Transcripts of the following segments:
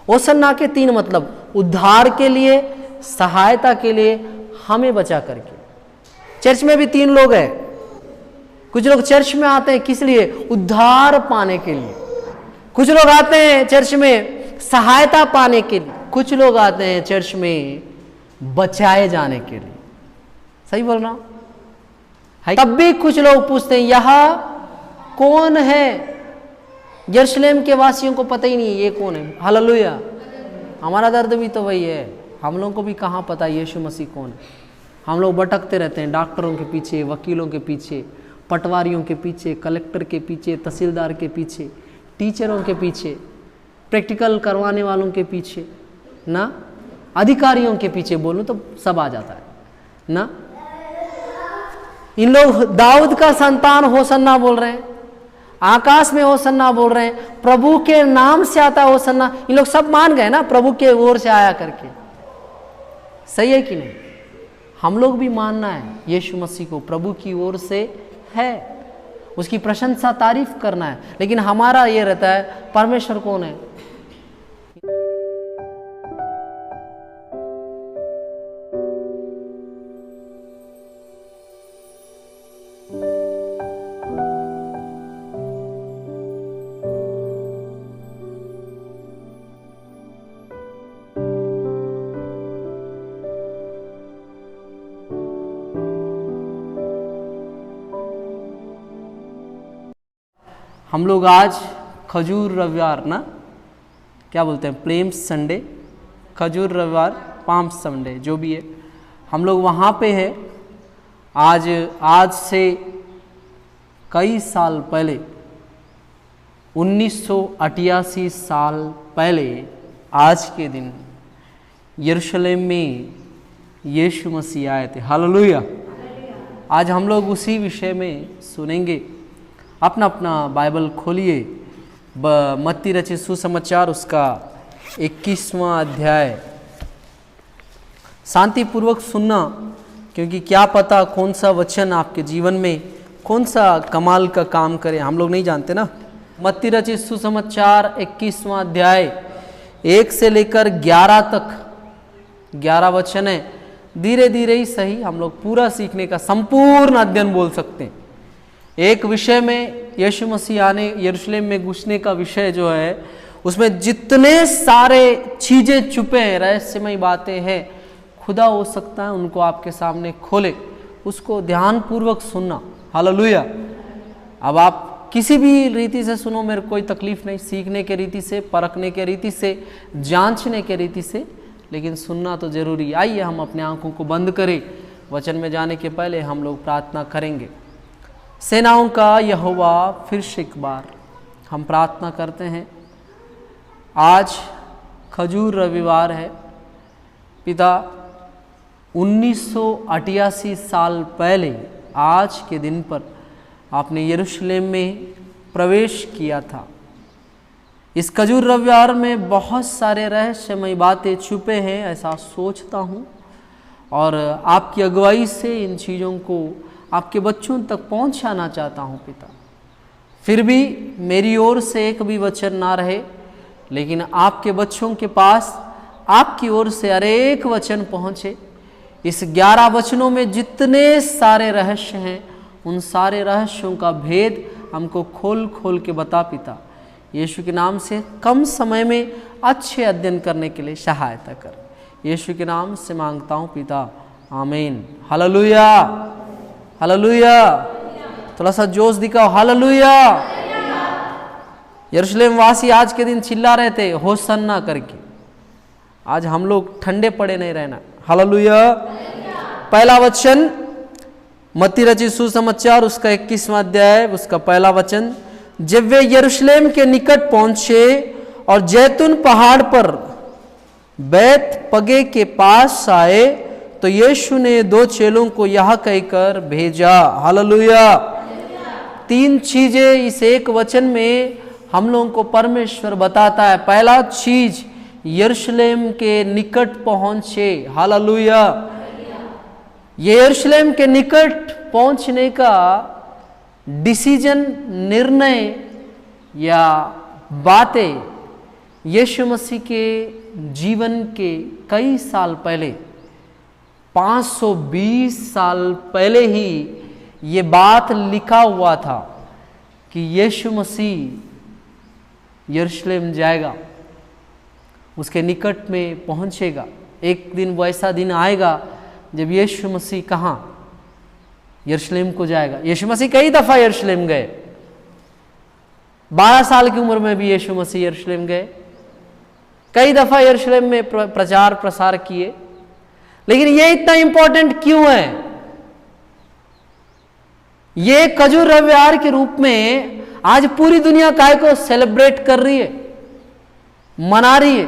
ओसन्ना के 3 मतलब, उद्धार के लिए, सहायता के लिए, हमें बचा करके। चर्च में भी 3 लोग हैं। कुछ लोग चर्च में आते हैं किस लिए? उद्धार पाने के लिए। कुछ लोग आते हैं चर्च में सहायता पाने के लिए। कुछ लोग आते हैं चर्च में बचाए जाने के लिए। सही बोल रहा हूं? तब भी कुछ लोग पूछते हैं यह कौन है? यरूशलेम के वासियों को पता ही नहीं ये कौन है। हालेलुया। हमारा दर्द भी तो वही है। हम लोगों को भी कहाँ पता यीशु मसीह कौन है। हम लोग भटकते रहते हैं डॉक्टरों के पीछे, वकीलों के पीछे, पटवारियों के पीछे, कलेक्टर के पीछे, तहसीलदार के पीछे, टीचरों के पीछे, प्रैक्टिकल करवाने वालों के पीछे ना, अधिकारियों के पीछे बोलूं तो सब आ जाता है ना। इन लोग दाऊद का संतान होसन्ना बोल रहे हैं, आकाश में होसन्ना बोल रहे हैं, प्रभु के नाम से आता है होसन्ना। इन लोग सब मान गए ना प्रभु के ओर से आया करके। सही है कि नहीं? हम लोग भी मानना है यीशु मसीह को प्रभु की ओर से है, उसकी प्रशंसा तारीफ करना है। लेकिन हमारा ये रहता है परमेश्वर कौन है? हम लोग आज खजूर रविवार ना, क्या बोलते हैं, प्लेम संडे, खजूर रविवार, पाम संडे, जो भी है, हम लोग वहाँ पे है। आज से कई साल पहले, 1988 साल पहले आज के दिन यरूशलेम में यीशु मसीह आए थे। हालेलुया। आज हम लोग उसी विषय में सुनेंगे। अपना अपना बाइबल खोलिए, मत्ती रचित सुसमाचार उसका 21वां अध्याय। शांतिपूर्वक सुनना, क्योंकि क्या पता कौन सा वचन आपके जीवन में कौन सा कमाल का काम करे, हम लोग नहीं जानते ना। मत्ती रचित सुसमाचार 21वां अध्याय 1 से लेकर 11 तक 11 वचन है। धीरे धीरे ही सही, हम लोग पूरा सीखने का संपूर्ण अध्ययन बोल सकते हैं। एक विषय में यीशु मसीह आने यरूशलेम में घुसने का विषय जो है, उसमें जितने सारे चीजें छुपे हैं, रहस्यमय बातें हैं, खुदा हो सकता है उनको आपके सामने खोले, उसको ध्यान पूर्वक सुनना। हालेलुया। अब आप किसी भी रीति से सुनो, मेरे कोई तकलीफ नहीं, सीखने के रीति से, परखने के रीति से, जांचने के रीति से, लेकिन सुनना तो जरूरी। आइए हम अपने आंखों को बंद करें। वचन में जाने के पहले हम लोग प्रार्थना करेंगे। सेनाओं का यहोवा फिर से एक बार हम प्रार्थना करते हैं। आज खजूर रविवार है पिता। 1988 साल पहले आज के दिन पर आपने यरूशलेम में प्रवेश किया था। इस खजूर रविवार में बहुत सारे रहस्यमय बातें छुपे हैं, ऐसा सोचता हूँ, और आपकी अगुवाई से इन चीज़ों को आपके बच्चों तक पहुंचाना चाहता हूं पिता। फिर भी मेरी ओर से एक भी वचन ना रहे, लेकिन आपके बच्चों के पास आपकी ओर से हर एक वचन पहुंचे। इस 11 वचनों में जितने सारे रहस्य हैं, उन सारे रहस्यों का भेद हमको खोल खोल के बता पिता। यीशु के नाम से कम समय में अच्छे अध्ययन करने के लिए सहायता कर। यीशु के नाम से मांगता हूँ पिता, आमीन। Hallelujah, hallelujah. थोड़ा सा जोश दिखाओ, हालेलुया। यरूशलेम वासी आज के दिन चिल्ला रहे थे होसन्ना करके। आज हम लोग ठंडे पड़े नहीं रहना। हालेलुया। पहला वचन मत्ती रचित सुसमाचार उसका 21वां अध्याय उसका पहला वचन। जब वे यरूशलेम के निकट पहुंचे और जैतून पहाड़ पर बैत पगे के पास आए, तो यीशु ने 2 चेलों को यह कहकर भेजा। हालेलुया। 3 चीजें इस एक वचन में हम लोगों को परमेश्वर बताता है। पहला चीज, यरूशलेम के निकट पहुंचे। हालेलुया। ये यरूशलेम के निकट पहुंचने का डिसीजन, निर्णय या बातें यीशु मसीह के जीवन के कई साल पहले, 520 साल पहले ही ये बात लिखा हुआ था कि यीशु मसीह यरूशलेम जाएगा, उसके निकट में पहुंचेगा। एक दिन वो ऐसा दिन आएगा जब यीशु मसीह कहाँ? यरूशलेम को जाएगा। यीशु मसीह कई दफा यरूशलेम गए। 12 साल की उम्र में भी यीशु मसीह यरूशलेम गए, कई दफा यरूशलेम में प्रचार प्रसार किए। लेकिन ये इतना इंपॉर्टेंट क्यों है? ये खजूर रविवार के रूप में आज पूरी दुनिया काय को सेलिब्रेट कर रही है, मना रही है।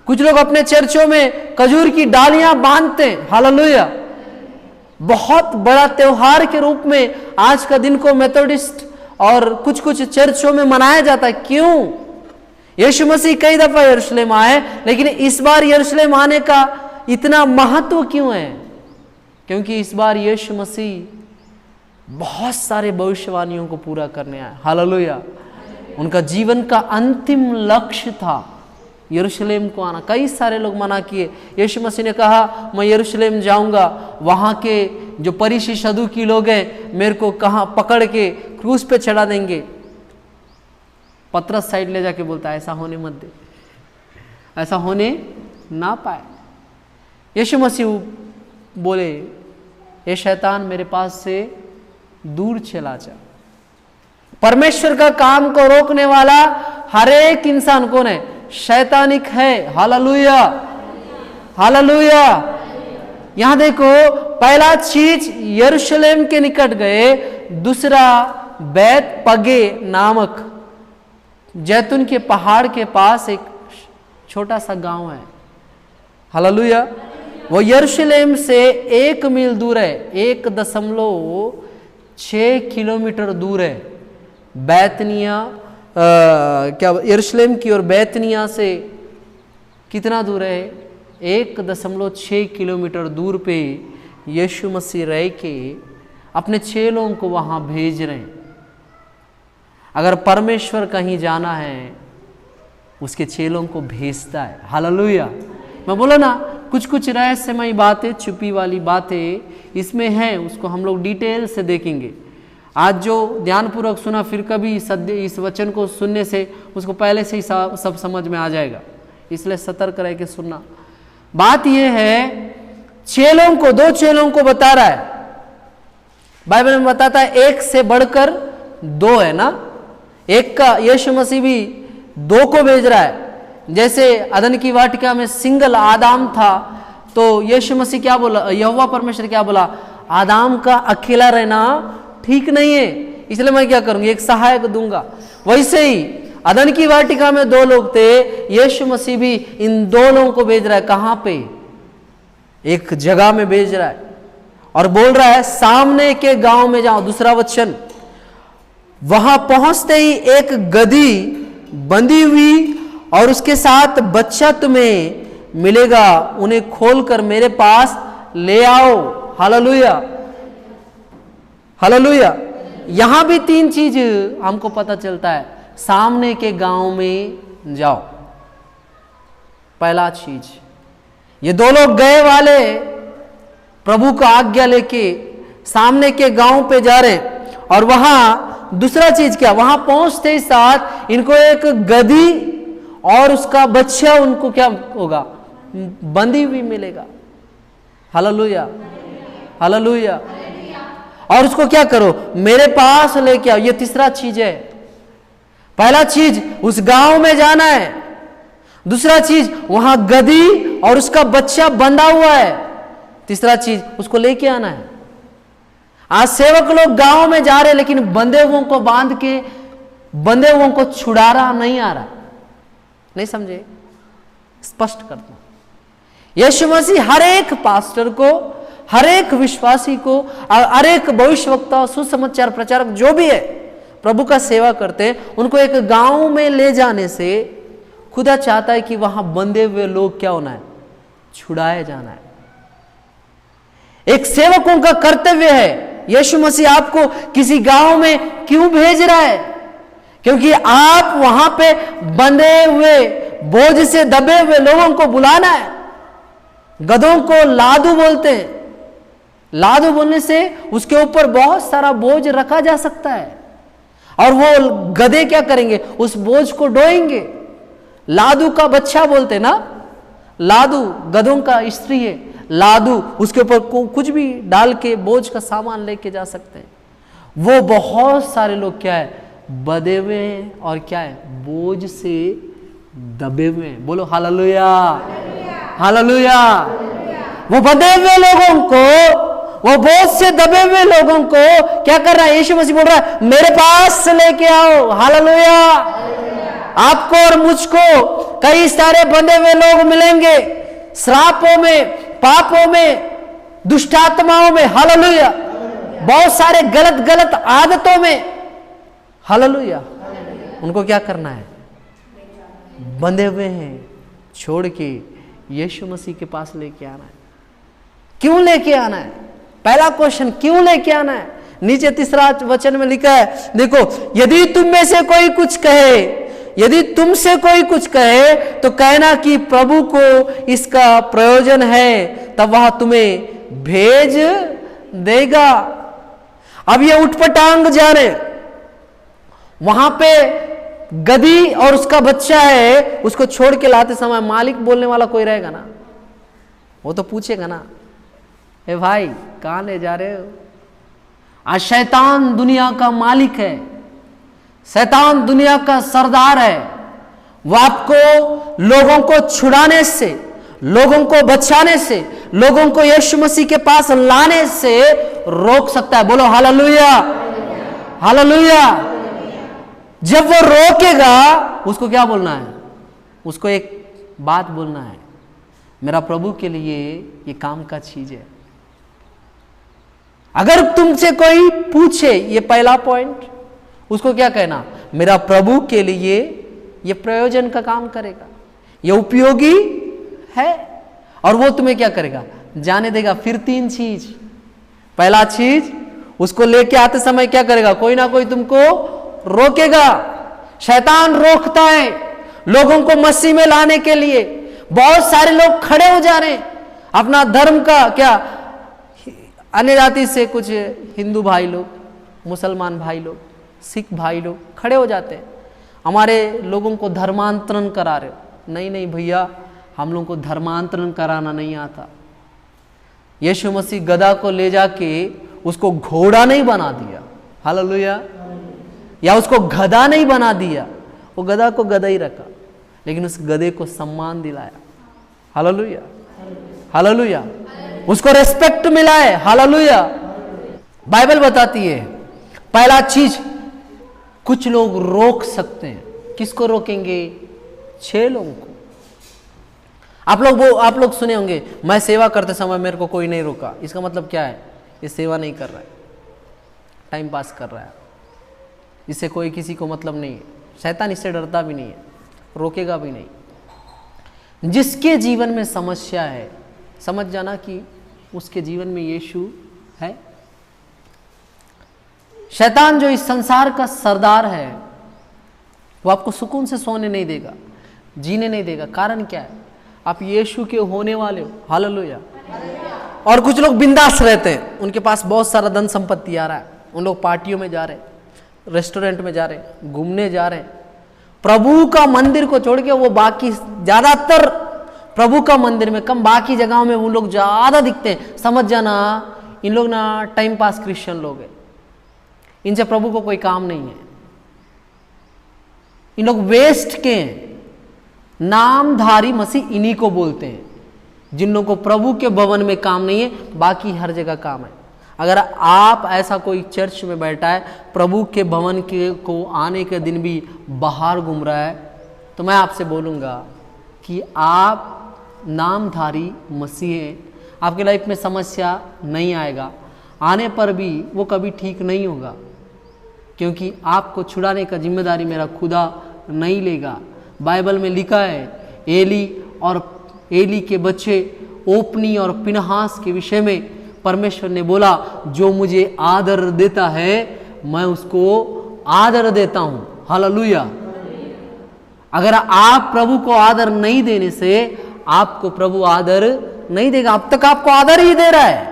कुछ लोग अपने चर्चों में खजूर की डालियां बांधते हैं, हालेलुया। बहुत बड़ा त्योहार के रूप में आज का दिन को मेथोडिस्ट और कुछ कुछ चर्चों में मनाया जाता है। क्यों? यीशु मसीह कई दफा यरूशलेम आए, लेकिन इस बार यरूशलेम आने का इतना महत्व क्यों है? क्योंकि इस बार यीशु मसीह बहुत सारे भविष्यवाणियों को पूरा करने आए, हालेलुया। उनका जीवन का अंतिम लक्ष्य था यरूशलेम को आना। कई सारे लोग मना किए। यीशु मसीह ने कहा मैं यरूशलेम जाऊंगा, वहां के जो फरीसी सदूकी लोग हैं मेरे को कहाँ पकड़ के क्रूस पे चढ़ा देंगे। पतरस साइड ले जाके बोलता है ऐसा होने मत दे, ऐसा होने ना पाए। यीशु मसीह बोले ये शैतान मेरे पास से दूर चला जा। परमेश्वर का काम को रोकने वाला हर एक इंसान कौन है? शैतानिक है, हालेलुया, हालेलुया। यहां देखो, पहला चीज यरूशलेम के निकट गए, दूसरा बैत पगे नामक जैतून के पहाड़ के पास एक छोटा सा गांव है, हालेलुया। वो यरूशलेम से 1 मील दूर है, 1.6 किलोमीटर दूर है। बैतनिया क्या यरूशलेम की और बैतनिया से कितना दूर है? 1.6 किलोमीटर दूर पे यीशु मसीह रह के अपने चेलों को वहां भेज रहे हैं। अगर परमेश्वर कहीं जाना है उसके चेलों को भेजता है, हालेलुया। मैं बोला ना, कुछ कुछ रहस्यमयी बातें, छुपी वाली बातें इसमें हैं, उसको हम लोग डिटेल से देखेंगे। आज जो ध्यानपूर्वक सुना, फिर कभी इस वचन को सुनने से उसको पहले से ही सब समझ में आ जाएगा, इसलिए सतर्क रह के सुनना। बात यह है, चेलों को, 2 चेलों को बता रहा है। बाइबल में बताता है 1 से बढ़कर 2 है ना। एक का यीशु मसीह भी 2 को भेज रहा है। जैसे अदन की वाटिका में सिंगल आदाम था, तो यीशु मसीह क्या बोला? यहोवा परमेश्वर क्या बोला? आदाम का अकेला रहना ठीक नहीं है, इसलिए मैं क्या करूंगी? एक सहायक दूंगा। वैसे ही अदन की वाटिका में 2 लोग थे, यीशु मसीह भी इन 2 लोगों को भेज रहा है। कहां पे? एक जगह में भेज रहा है और बोल रहा है सामने के गांव में जाओ। दूसरा वचन, वहां पहुंचते ही एक गधी बंधी हुई और उसके साथ बच्चा तुम्हें मिलेगा, उन्हें खोलकर मेरे पास ले आओ, हालेलुया, हालेलुया। यहां भी 3 चीज हमको पता चलता है। सामने के गांव में जाओ, पहला चीज। ये 2 लोग गए वाले प्रभु का आज्ञा लेके सामने के गांव पे जा रहे, और वहां दूसरा चीज क्या? वहां पहुंचते ही साथ इनको एक गधी और उसका बच्चा उनको क्या होगा? बंधी हुई मिलेगा, हालेलुया, हालेलुया। और उसको क्या करो? मेरे पास लेके आओ। ये तीसरा चीज है। पहला चीज उस गांव में जाना है, दूसरा चीज वहां गधी और उसका बच्चा बंधा हुआ है, तीसरा चीज उसको लेके आना है। आज सेवक लोग गांव में जा रहे, लेकिन बंधे हुओं को बांध के, बंधे हुओं को छुड़ा रहा नहीं आ रहा। नहीं समझे? स्पष्ट करता हूं। यीशु मसीह हर एक पास्टर को, हर एक विश्वासी को, हर एक भविष्यवक्ता, सुसमाचार प्रचारक जो भी है, प्रभु का सेवा करते हैं, उनको एक गांव में ले जाने से खुदा चाहता है कि वहां बंधे हुए लोग क्या होना है? छुड़ाए जाना है। एक सेवकों का कर्तव्य है। यीशु मसीह आपको किसी गांव में क्यों भेज रहा है? क्योंकि आप वहां पे बंधे हुए बोझ से दबे हुए लोगों को बुलाना है। गधों को लादू बोलते हैं। लादू बोलने से उसके ऊपर बहुत सारा बोझ रखा जा सकता है और वो गधे क्या करेंगे, उस बोझ को ढोएंगे। लादू का बच्चा बोलते ना, लादू गधों का स्त्री है, लादू उसके ऊपर कुछ भी डाल के बोझ का सामान लेके जा सकते हैं। वो बहुत सारे लोग क्या है, बंधे हुए हैं और क्या है, बोझ से दबे हुए हैं। बोलो हालेलुया, हालेलुया। वो बंधे हुए लोगों को, वो बोझ से दबे हुए लोगों को क्या कर रहा है, यीशु मसीह बोल रहा है मेरे पास लेके आओ। हालेलुया। आपको और मुझको कई सारे बंधे हुए लोग मिलेंगे, श्रापों में, पापों में, दुष्टात्माओं में। हालेलुया। बहुत सारे गलत गलत आदतों में। हालेलुया। उनको क्या करना है, बंधे हुए हैं, छोड़ के यीशु मसीह के पास लेके आना है। क्यों लेके आना है? पहला क्वेश्चन, क्यों लेके आना है? नीचे तीसरा वचन में लिखा है, देखो, यदि तुम में से कोई कुछ कहे, यदि तुमसे कोई कुछ कहे तो कहना कि प्रभु को इसका प्रयोजन है, तब वह तुम्हें भेज देगा। अब ये उठपटांग जा रहे, वहां पे गधी और उसका बच्चा है, उसको छोड़ के लाते समय मालिक बोलने वाला कोई रहेगा ना, वो तो पूछेगा ना, ए भाई कहां ले जा रहे हो? आज शैतान दुनिया का मालिक है, शैतान दुनिया का सरदार है। वो आपको लोगों को छुड़ाने से, लोगों को बचाने से, लोगों को यीशु मसीह के पास लाने से रोक सकता है। बोलो हालेलुया, हालेलुया। जब वो रोकेगा, उसको क्या बोलना है? उसको एक बात बोलना है, मेरा प्रभु के लिए ये काम का चीज है। अगर तुमसे कोई पूछे, ये पहला पॉइंट, उसको क्या कहना, मेरा प्रभु के लिए ये प्रयोजन का काम करेगा, ये उपयोगी है, और वो तुम्हें क्या करेगा, जाने देगा। फिर तीन चीज, पहला चीज, उसको लेके आते समय क्या करेगा, कोई ना कोई तुमको रोकेगा। शैतान रोकता है लोगों को मसीह में लाने के लिए। बहुत सारे लोग खड़े हो जा रहे हैं, अपना धर्म का क्या, अन्य जाति से कुछ हिंदू भाई लोग, मुसलमान भाई लोग, सिख भाई लोग खड़े हो जाते हैं, हमारे लोगों को धर्मांतरण करा रहे हो। नहीं नहीं भैया, हम लोगों को धर्मांतरण कराना नहीं आता। यीशु मसीह गधा को ले जाके उसको घोड़ा नहीं बना दिया, हालेलुया, या उसको गधा नहीं बना दिया, वो गधा को गधा ही रखा, लेकिन उस गधे को सम्मान दिलाया। Hallelujah, hallelujah. उसको रेस्पेक्ट मिला है। हालेलुया। बाइबल बताती है, पहला चीज, कुछ लोग रोक सकते हैं। किसको रोकेंगे? 6 लोगों को। आप लोग सुने होंगे, मैं सेवा करते समय मेरे को कोई नहीं रोका। इसका मतलब क्या है? ये सेवा नहीं कर रहा है, टाइम पास कर रहा है, इससे कोई किसी को मतलब नहीं है। शैतान इससे डरता भी नहीं है, रोकेगा भी नहीं। जिसके जीवन में समस्या है, समझ जाना कि उसके जीवन में यीशु है। शैतान जो इस संसार का सरदार है, वो आपको सुकून से सोने नहीं देगा, जीने नहीं देगा। कारण क्या है? आप यीशु के होने वाले हो। हालेलुया। और कुछ लोग बिंदास रहते हैं, उनके पास बहुत सारा धन संपत्ति आ रहा है, उन लोग पार्टियों में जा रहे हैं, रेस्टोरेंट में जा रहे हैं, घूमने जा रहे हैं। प्रभु का मंदिर को छोड़ के वो बाकी ज्यादातर प्रभु का मंदिर में कम, बाकी जगहों में वो लोग ज्यादा दिखते हैं। समझ जाना, इन लोग ना टाइम पास क्रिश्चियन लोग हैं, इनसे प्रभु को कोई काम नहीं है। इन लोग वेस्ट के हैं। नामधारी मसीह इन्हीं को बोलते हैं, जिन लोगों को प्रभु के भवन में काम नहीं है, बाकी हर जगह काम है। अगर आप ऐसा कोई चर्च में बैठा है, प्रभु के भवन के को आने के दिन भी बाहर घूम रहा है, तो मैं आपसे बोलूँगा कि आप नामधारी मसीह हैं। आपके लाइफ में समस्या नहीं आएगा, आने पर भी वो कभी ठीक नहीं होगा, क्योंकि आपको छुड़ाने का जिम्मेदारी मेरा खुदा नहीं लेगा। बाइबल में लिखा है, एली के बच्चे ओपनी और पिनहास के विषय में परमेश्वर ने बोला, जो मुझे आदर देता है मैं उसको आदर देता हूं। हालेलुया। अगर आप प्रभु को आदर नहीं देने से आपको प्रभु आदर नहीं देगा। अब तक आपको आदर ही दे रहा है।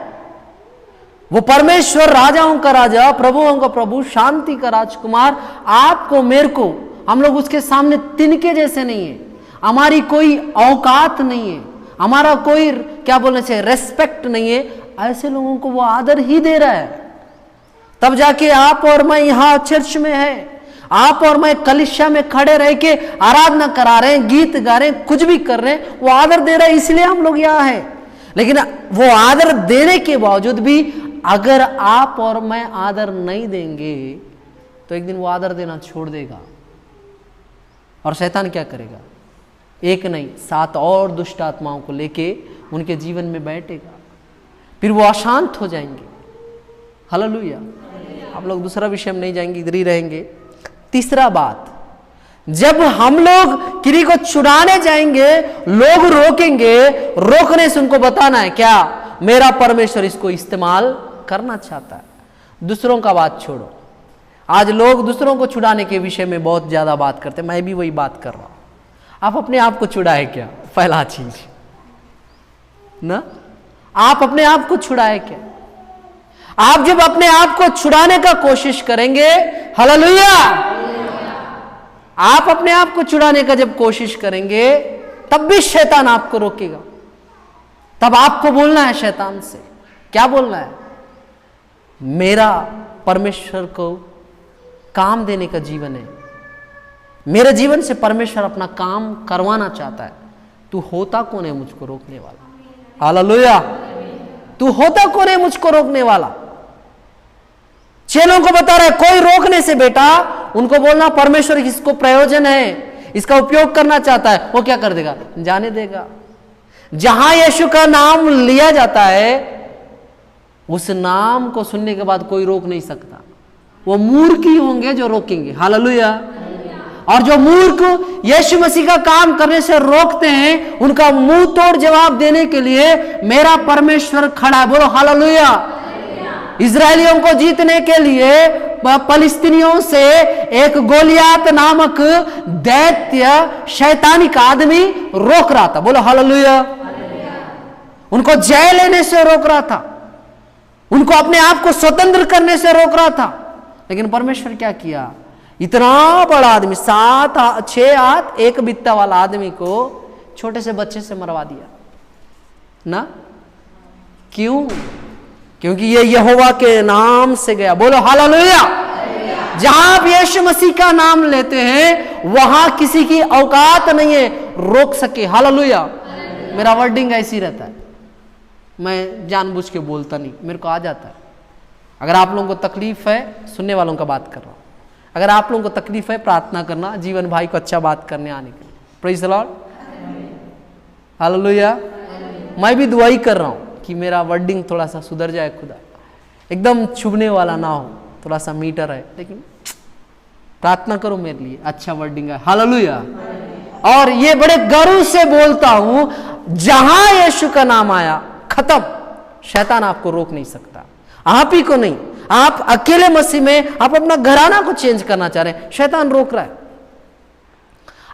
वो परमेश्वर, राजाओं का राजा, प्रभुओं का प्रभु, शांति का राजकुमार, आपको मेरे को, हम लोग उसके सामने तिनके जैसे नहीं है। हमारी कोई औकात नहीं है, हमारा कोई क्या बोलने से रेस्पेक्ट नहीं है। ऐसे लोगों को वो आदर ही दे रहा है। तब जाके आप और मैं यहां चर्च में है, आप और मैं कलिसिया में खड़े रह के आराधना करा रहे हैं, गीत गा रहे हैं, कुछ भी कर रहे हैं, वो आदर दे रहा है, इसलिए हम लोग यहाँ हैं। लेकिन वो आदर देने के बावजूद भी अगर आप और मैं आदर नहीं देंगे तो एक दिन वो आदर देना छोड़ देगा। और शैतान क्या करेगा? एक नहीं 7 और दुष्ट आत्माओं को लेके उनके जीवन में बैठेगा, फिर वो अशांत हो जाएंगे। हालेलुया। आप लोग दूसरा विषय में नहीं जाएंगे, इधर ही रहेंगे। तीसरा बात, जब हम लोग किसी को छुड़ाने जाएंगे, लोग रोकेंगे, रोकने से उनको बताना है क्या? मेरा परमेश्वर इसको इस्तेमाल करना चाहता है। दूसरों का बात छोड़ो। आज लोग दूसरों को छुड़ाने के विषय में बहुत ज्यादा बात करते हैं, मैं भी वही बात कर रहा हूं। आप अपने आप को छुड़ाए क्या? पहला चीज ना, आप अपने आप को छुड़ाए क्या? आप जब अपने आप को छुड़ाने का कोशिश करेंगे, हालेलुया, आप अपने आप को छुड़ाने का जब कोशिश करेंगे तब भी शैतान आपको रोकेगा। तब आपको बोलना है शैतान से, क्या बोलना है? मेरा परमेश्वर को काम देने का जीवन है, मेरे जीवन से परमेश्वर अपना काम करवाना चाहता है। तू होता कौन है मुझको रोकने वाला? हालेलुया। तू होता कौन है मुझको रोकने वाला? चेलों को बता रहा है कोई रोकने से बेटा उनको बोलना परमेश्वर इसको प्रयोजन है, इसका उपयोग करना चाहता है। वो क्या कर देगा? जाने देगा। जहां यीशु का नाम लिया जाता है उस नाम को सुनने के बाद कोई रोक नहीं सकता। वो मूर्ख ही होंगे जो रोकेंगे। हालेलुया। और जो मूर्ख यीशु मसीह का काम करने से रोकते हैं उनका मुंह तोड़ जवाब देने के लिए मेरा परमेश्वर खड़ा है। बोलो हालेलुया। इजरायलियों को जीतने के लिए फलिस्तीनियों से एक गोलियात नामक दैत्य शैतानिक आदमी रोक रहा था। बोलो हालेलुया। उनको जय लेने से रोक रहा था, उनको अपने आप को स्वतंत्र करने से रोक रहा था। लेकिन परमेश्वर क्या किया? इतना बड़ा आदमी, 6 हाथ 1 बित्ता वाला आदमी को छोटे से बच्चे से मरवा दिया ना। क्यों? क्योंकि ये यहोवा के नाम से गया। बोलो हालेलुया। जहां आप यीशु मसीह का नाम लेते हैं वहां किसी की औकात नहीं है रोक सके। हालेलुया। मेरा वर्डिंग ऐसी रहता है, मैं जानबूझ के बोलता नहीं, मेरे को आ जाता है। अगर आप लोगों को तकलीफ है, सुनने वालों का बात कर रहा हूं, अगर आप लोगों को तकलीफ है प्रार्थना करना जीवन भाई को अच्छा बात करने आने के लिए। Praise the Lord. हालेलुया। मैं भी दुआ ही कर रहा हूं कि मेरा वर्डिंग थोड़ा सा सुधर जाए, खुदा एकदम छुभने वाला ना हो, थोड़ा सा मीटर है, लेकिन प्रार्थना करो मेरे लिए अच्छा वर्डिंग है। हालेलुया। और ये बड़े गर्व से बोलता हूं, जहां यीशु का नाम आया खत्म, शैतान आपको रोक नहीं सकता। आप ही को नहीं, आप अकेले मसीह में आप अपना घराना को चेंज करना चाह रहे हैं, शैतान रोक रहा है।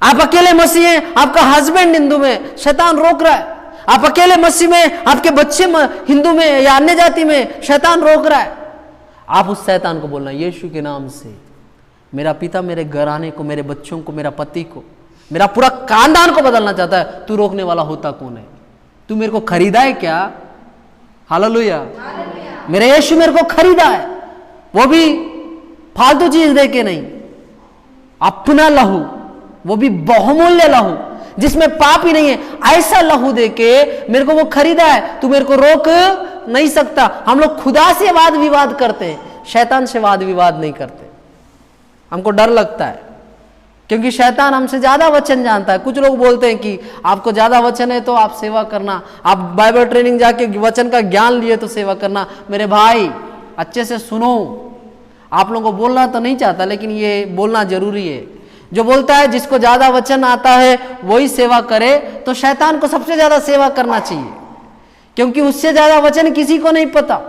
आप अकेले मसीह हैं, आपका हस्बैंड हिंदू में, शैतान रोक रहा है। आप अकेले मसीह में, आपके बच्चे हिंदू में या अन्य जाति में, शैतान रोक रहा है। आप उस शैतान को बोलना यीशु के नाम से, मेरा पिता मेरे घराने को, मेरे बच्चों को, मेरा पति को, मेरा पूरा खानदान को बदलना चाहता है। तू रोकने वाला होता कौन है? तू मेरे को खरीदा है क्या? हालेलुया। मेरे यीशु मेरे को खरीदा है, वो भी फालतू चीज दे के नहीं, अपना लहू, वो भी बहुमूल्य लहू जिसमें पाप ही नहीं है, ऐसा लहू दे के मेरे को वो खरीदा है। तू मेरे को रोक नहीं सकता। हम लोग खुदा से वाद विवाद करते हैं, शैतान से वाद विवाद नहीं करते। हमको डर लगता है क्योंकि शैतान हमसे ज्यादा वचन जानता है। कुछ लोग बोलते हैं कि आपको ज्यादा वचन है तो आप सेवा करना, आप बाइबल ट्रेनिंग जाके वचन का ज्ञान लिए तो सेवा करना। मेरे भाई अच्छे से सुनो, आप लोगों को बोलना तो नहीं चाहता लेकिन ये बोलना जरूरी है। जो बोलता है जिसको ज्यादा वचन आता है वही सेवा करे, तो शैतान को सबसे ज्यादा सेवा करना चाहिए क्योंकि उससे ज्यादा वचन किसी को नहीं पता।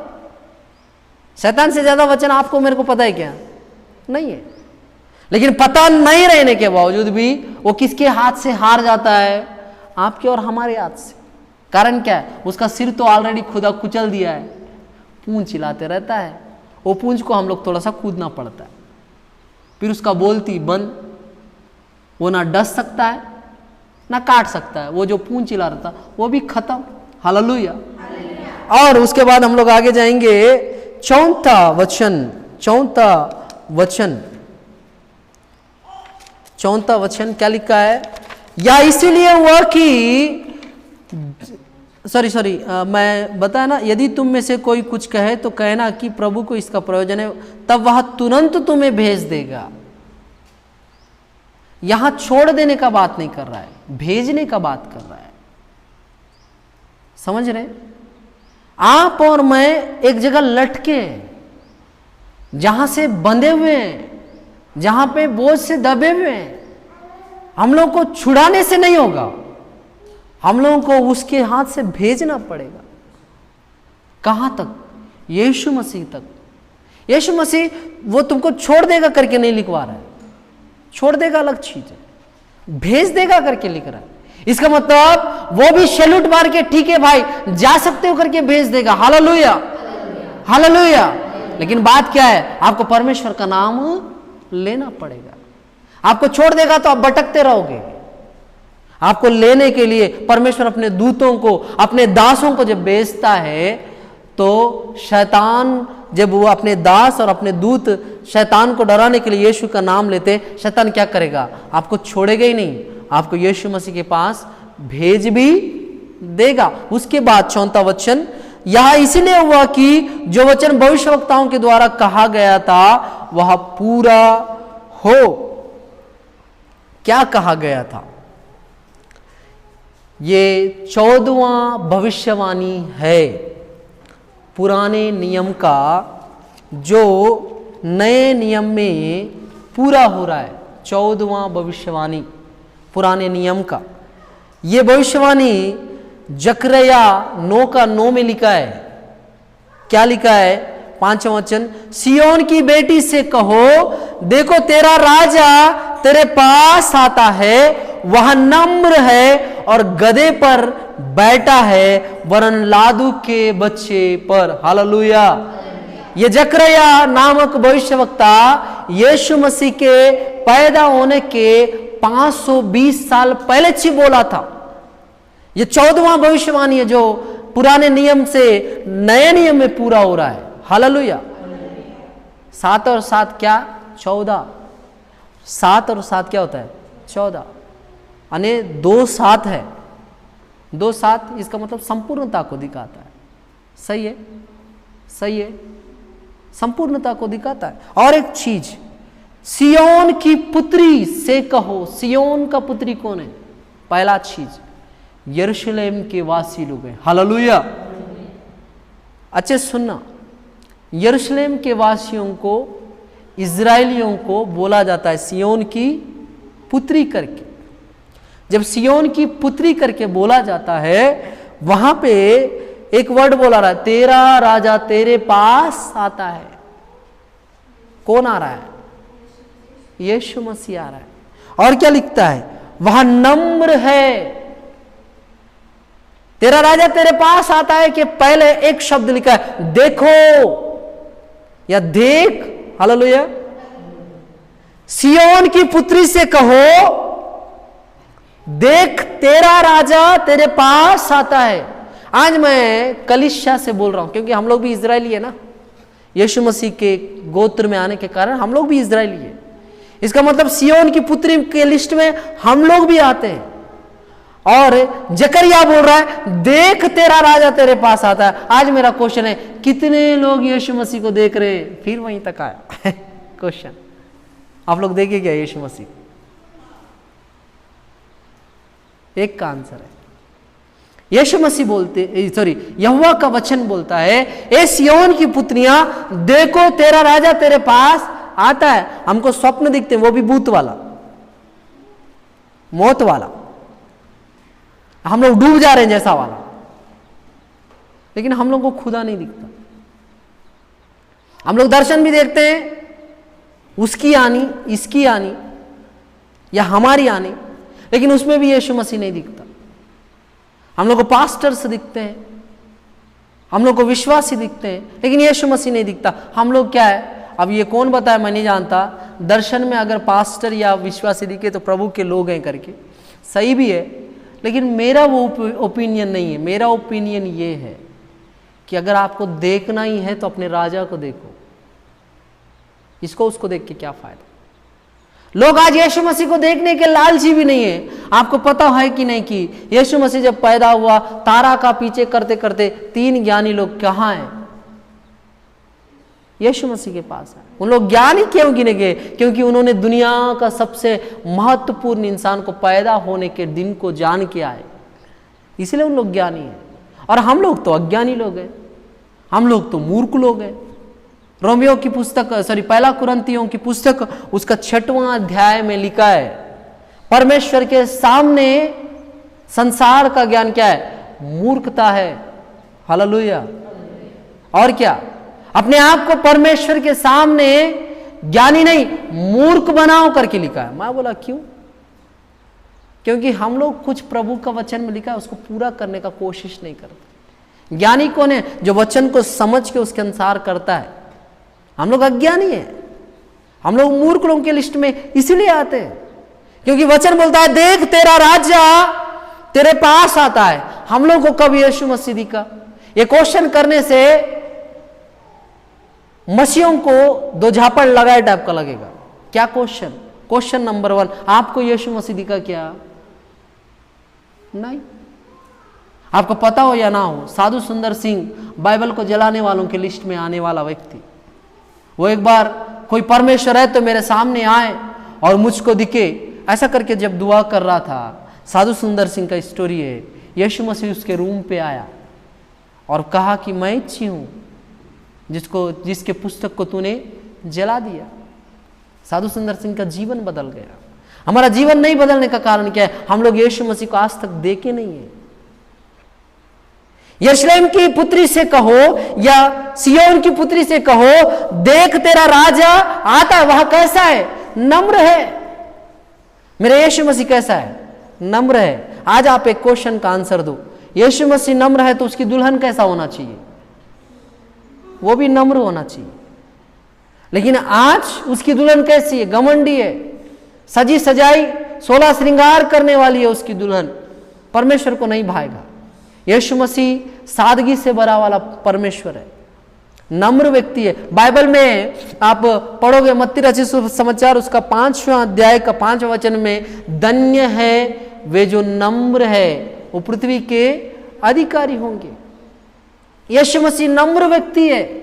शैतान से ज्यादा वचन आपको मेरे को पता है क्या? नहीं है। लेकिन पता नहीं रहने के बावजूद भी वो किसके हाथ से हार जाता है? आपके और हमारे हाथ से। कारण क्या है? उसका सिर तो ऑलरेडी खुदा कुचल दिया है, पूंछ चिल्लाते रहता है। वो पूंछ को हम लोग थोड़ा सा कूदना पड़ता है, फिर उसका बोलती बंद। वो ना डस सकता है ना काट सकता है। वो जो पूंछ चिल्ला रहा था वो भी खत्म। हालेलुया। और उसके बाद हम लोग आगे जाएंगे। चौथा वचन क्या लिखा है? या इसीलिए हुआ कि सॉरी मैं बताया ना, यदि तुम में से कोई कुछ कहे तो कहना कि प्रभु को इसका प्रयोजन है, तब वह तुरंत तुम्हें भेज देगा। यहां छोड़ देने का बात नहीं कर रहा है, भेजने का बात कर रहा है। समझ रहे? आप और मैं एक जगह लटके हैं, जहां से बंधे हुए हैं, जहां पे बोझ से दबे हुए हैं। हम लोग को छुड़ाने से नहीं होगा, हम लोगों को उसके हाथ से भेजना पड़ेगा। कहां तक? यीशु मसीह तक। यीशु मसीह वो तुमको छोड़ देगा करके नहीं लिखवा रहा है। छोड़ देगा अलग चीज है, भेज देगा करके लिख रहा है। इसका मतलब वो भी सैल्यूट मार के ठीक है भाई जा सकते हो करके भेज देगा। Hallelujah, hallelujah. लेकिन बात क्या है? आपको परमेश्वर का नाम लेना पड़ेगा। आपको छोड़ देगा तो आप भटकते रहोगे। आपको लेने के लिए परमेश्वर अपने दूतों को, अपने दासों को जब भेजता है, तो शैतान, जब वो अपने दास और अपने दूत शैतान को डराने के लिए यीशु का नाम लेते, शैतान क्या करेगा? आपको छोड़ेगा ही नहीं, आपको यीशु मसीह के पास भेज भी देगा। उसके बाद चौथा वचन, यह इसीलिए हुआ कि जो वचन भविष्यवक्ताओं के द्वारा कहा गया था वह पूरा हो। क्या कहा गया था? ये 14वां भविष्यवाणी है पुराने नियम का, जो नए नियम में पूरा हो रहा है। 14वां भविष्यवाणी पुराने नियम का। ये भविष्यवाणी जकरिया 9:9 में लिखा है। क्या लिखा है? 5वां वचन, सियोन की बेटी से कहो, देखो तेरा राजा तेरे पास आता है, वह नम्र है और गधे पर बैठा है, वरन लादू के बच्चे पर। हालेलुया। ये जकरिया नामक भविष्यवक्ता यीशु मसीह के पैदा होने के 520 साल पहले छी बोला था। ये 14वां भविष्यवाणी है जो पुराने नियम से नए नियम में पूरा हो रहा है। हालेलुया। 7 और 7 क्या? 14। 7 और 7 क्या होता है? 14। यानी 2 7 है। 2 7 इसका मतलब संपूर्णता को दिखाता है। सही है, सही है, संपूर्णता को दिखाता है। और एक चीज, सियोन की पुत्री से कहो। सियोन का पुत्री कौन है? पहला चीज, यरूशलेम के वासी लोग हैं। हालेलुया। अच्छे सुनना, यरूशलेम के वासियों को, इजराइलियों को बोला जाता है सियोन की पुत्री करके। जब सियोन की पुत्री करके बोला जाता है, वहां पे एक वर्ड बोला रहा है, तेरा राजा तेरे पास आता है। कौन आ रहा है? यीशु मसीह आ रहा है। और क्या लिखता है? वह नम्र है। तेरा राजा तेरे पास आता है के पहले एक शब्द लिखा है, देखो या देख। हालेलुया। सियोन की पुत्री से कहो, देख तेरा राजा तेरे पास आता है। आज मैं कलीसिया से बोल रहा हूं, क्योंकि हम लोग भी इजरायली है ना। यीशु मसीह के गोत्र में आने के कारण हम लोग भी इजरायली है। इसका मतलब सियोन की पुत्री के लिस्ट में हम लोग भी आते हैं। और जकरिया बोल रहा है, देख तेरा राजा तेरे पास आता है। आज मेरा क्वेश्चन है, कितने लोग यीशु मसीह को देख रहे? फिर वहीं तक आया क्वेश्चन। आप लोग देखे क्या यीशु मसीह? एक का आंसर है, यीशु मसीह बोलते, सॉरी, यहोवा का वचन बोलता है, ए सियोन की पुत्रियां, देखो तेरा राजा तेरे पास आता है। हमको स्वप्न दिखते हैं, वो भी भूत वाला, मौत वाला, हम लोग डूब जा रहे हैं जैसा वाला। लेकिन हम लोग को खुदा नहीं दिखता। हम लोग दर्शन भी देखते हैं, उसकी आनी, इसकी आनी या हमारी आनी, लेकिन उसमें भी यीशु मसीह नहीं दिखता। हम लोग को पास्टर्स दिखते हैं, हम लोग को विश्वासी दिखते हैं, लेकिन यीशु मसीह नहीं दिखता। हम लोग क्या है, अब ये कौन बताया मैं नहीं जानता, दर्शन में अगर पास्टर या विश्वासी दिखे तो प्रभु के लोग हैं करके, सही भी है, लेकिन मेरा वो ओपिनियन नहीं है। मेरा ओपिनियन ये है कि अगर आपको देखना ही है तो अपने राजा को देखो, इसको उसको देख के क्या फायदा। लोग आज यीशु मसीह को देखने के लालची भी नहीं है। आपको पता है कि नहीं कि यीशु मसीह जब पैदा हुआ, तारा का पीछे करते करते 3 ज्ञानी लोग कहाँ हैं? यीशु मसीह के पास है। उन लोग ज्ञानी क्यों गिने गए? क्योंकि उन्होंने दुनिया का सबसे महत्वपूर्ण इंसान को पैदा होने के दिन को जान के आए, इसलिए उन लोग ज्ञानी हैं। और हम लोग तो अज्ञानी लोग हैं, हम लोग तो मूर्ख लोग हैं। रोमियो की पुस्तक, पहला कुरिन्थियों की पुस्तक, उसका 6वां अध्याय में लिखा है, परमेश्वर के सामने संसार का ज्ञान क्या है? मूर्खता है। हालेलुया। और क्या? अपने आप को परमेश्वर के सामने ज्ञानी नहीं, मूर्ख बनाओ करके लिखा है। मैं बोला क्यों? क्योंकि हम लोग कुछ प्रभु का वचन में लिखा है उसको पूरा करने का कोशिश नहीं करते। ज्ञानी कौन है? जो वचन को समझ के उसके अनुसार करता है। हम लोग अज्ञानी हैं, हम लोग मूर्ख लोगों के लिस्ट में इसलिए आते हैं क्योंकि वचन बोलता है देख तेरा राज्य तेरे पास आता है। हम लोग को कब यीशु मसीह दिखा? ये क्वेश्चन करने से मसीहों को 2 झापड़ लगाए टाइप का लगेगा। क्या क्वेश्चन? क्वेश्चन नंबर 1, आपको यीशु मसीह दिखा क्या? नहीं। आपको पता हो या ना हो, साधु सुंदर सिंह बाइबल को जलाने वालों के लिस्ट में आने वाला व्यक्ति, वो एक बार कोई परमेश्वर है तो मेरे सामने आए और मुझको दिखे, ऐसा करके जब दुआ कर रहा था। साधु सुंदर सिंह का स्टोरी है, यीशु मसीह उसके रूम पे आया और कहा कि मैं इच्छी हूं जिसके पुस्तक को तूने जला दिया। साधु सुंदर सिंह का जीवन बदल गया। हमारा जीवन नहीं बदलने का कारण क्या है? हम लोग यीशु मसीह को आज तक देखे नहीं है। यरूशलेम की पुत्री से कहो या सिय्योन की पुत्री से कहो देख तेरा राजा आता। वह कैसा है? नम्र है। मेरा यीशु मसीह कैसा है? नम्र है। आज आप एक क्वेश्चन का आंसर दो, यीशु मसीह नम्र है तो उसकी दुल्हन कैसा होना चाहिए? वो भी नम्र होना चाहिए। लेकिन आज उसकी दुल्हन कैसी है? घमंडी है, सजी सजाई 16 श्रृंगार करने वाली है उसकी दुल्हन। परमेश्वर को नहीं भाएगा। यीशु मसीह सादगी से भरा वाला परमेश्वर है, नम्र व्यक्ति है। बाइबल में आप पढ़ोगे मत्ती रचित समाचार उसका 5वां अध्याय का 5वां वचन में, धन्य है वे जो नम्र है वो पृथ्वी के अधिकारी होंगे। यीशु मसीह नम्र व्यक्ति है,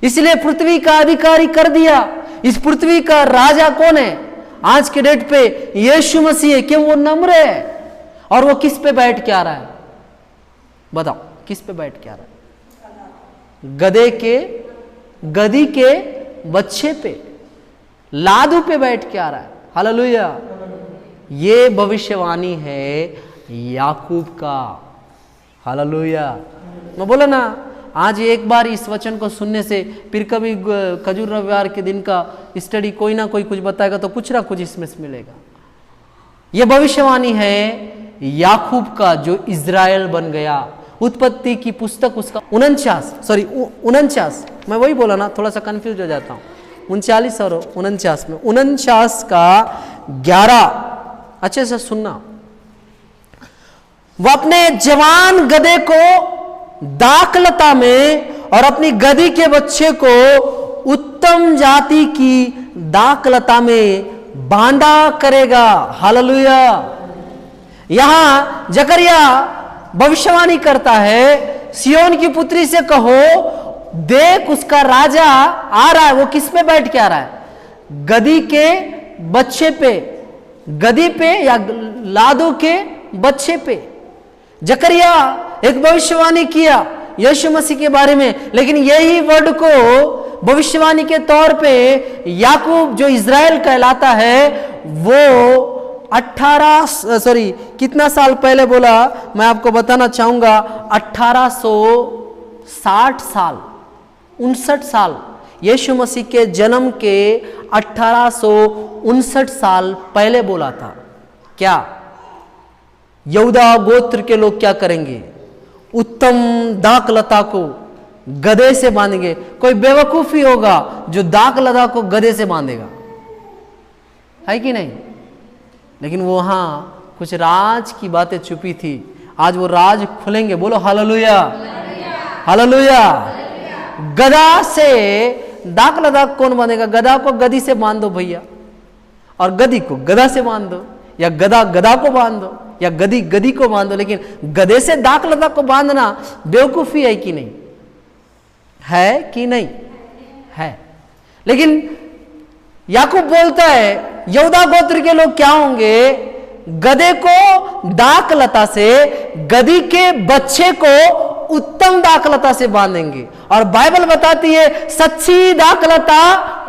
इसलिए पृथ्वी का अधिकारी कर दिया। इस पृथ्वी का राजा कौन है आज के डेट पे? यीशु मसीह है। क्यों? वो नम्र है। और वो किस पे बैठ के आ रहा है? बताओ किस पे बैठ के आ रहा है? गधी के बच्चे पे, लादू पे बैठ के आ रहा है। हालेलुया। ये भविष्यवाणी है याकूब का। हालेलुया। मैं बोला ना, आज एक बार इस वचन को सुनने से फिर कभी खजूर रविवार के दिन का स्टडी कोई ना कोई कुछ बताएगा तो कुछ ना कुछ इसमें से मिलेगा। यह भविष्यवाणी है याकूब का जो इज़राइल बन गया। उत्पत्ति की पुस्तक उसका 49, मैं वही बोला ना, थोड़ा सा कंफ्यूज हो जाता हूँ। 39 और 49 में 49 का 11 अच्छे से सुनना। वह अपने जवान गधे को दाखलता में और अपनी गधी के बच्चे को उत्तम जाति की दाखलता में बांधा करेगा। हालेलुया। यहां जकरिया भविष्यवाणी करता है, सिय्योन की पुत्री से कहो देख उसका राजा आ रहा है। वो किस पे बैठ के आ रहा है? गधी के बच्चे पे, गधी पे या लादू के बच्चे पे। जकरिया एक भविष्यवाणी किया यीशु मसीह के बारे में, लेकिन यही वर्ड को भविष्यवाणी के तौर पे याकूब जो इज़राइल कहलाता है वो 18 कितना साल पहले बोला मैं आपको बताना चाहूंगा, 1860 साल 59 साल यीशु मसीह के जन्म के 1859 साल पहले बोला था। क्या यहूदा गोत्र के लोग क्या करेंगे? उत्तम दाखलता को गधे से बांधेंगे। कोई बेवकूफी होगा जो दाखलता को गधे से बांधेगा, है कि नहीं? लेकिन वो वहां कुछ राज की बातें छुपी थी, आज वो राज खुलेंगे। बोलो हालेलुया, हालेलुया। गधा से दाखलता कौन बांधेगा? गधा को गधी से बांध दो भैया, और गधी को गधा से बांध दो, या गधा गधा को बांध दो, या गधी गधी को बांध दो। लेकिन गधे से दाखलता को बांधना बेवकूफी है कि नहीं? है कि नहीं? है। लेकिन याकूब बोलता है यहूदा गोत्र के लोग क्या होंगे? गधे को दाखलता से, गधी के बच्चे को उत्तम दाखलता से बांधेंगे। और बाइबल बताती है सच्ची दाखलता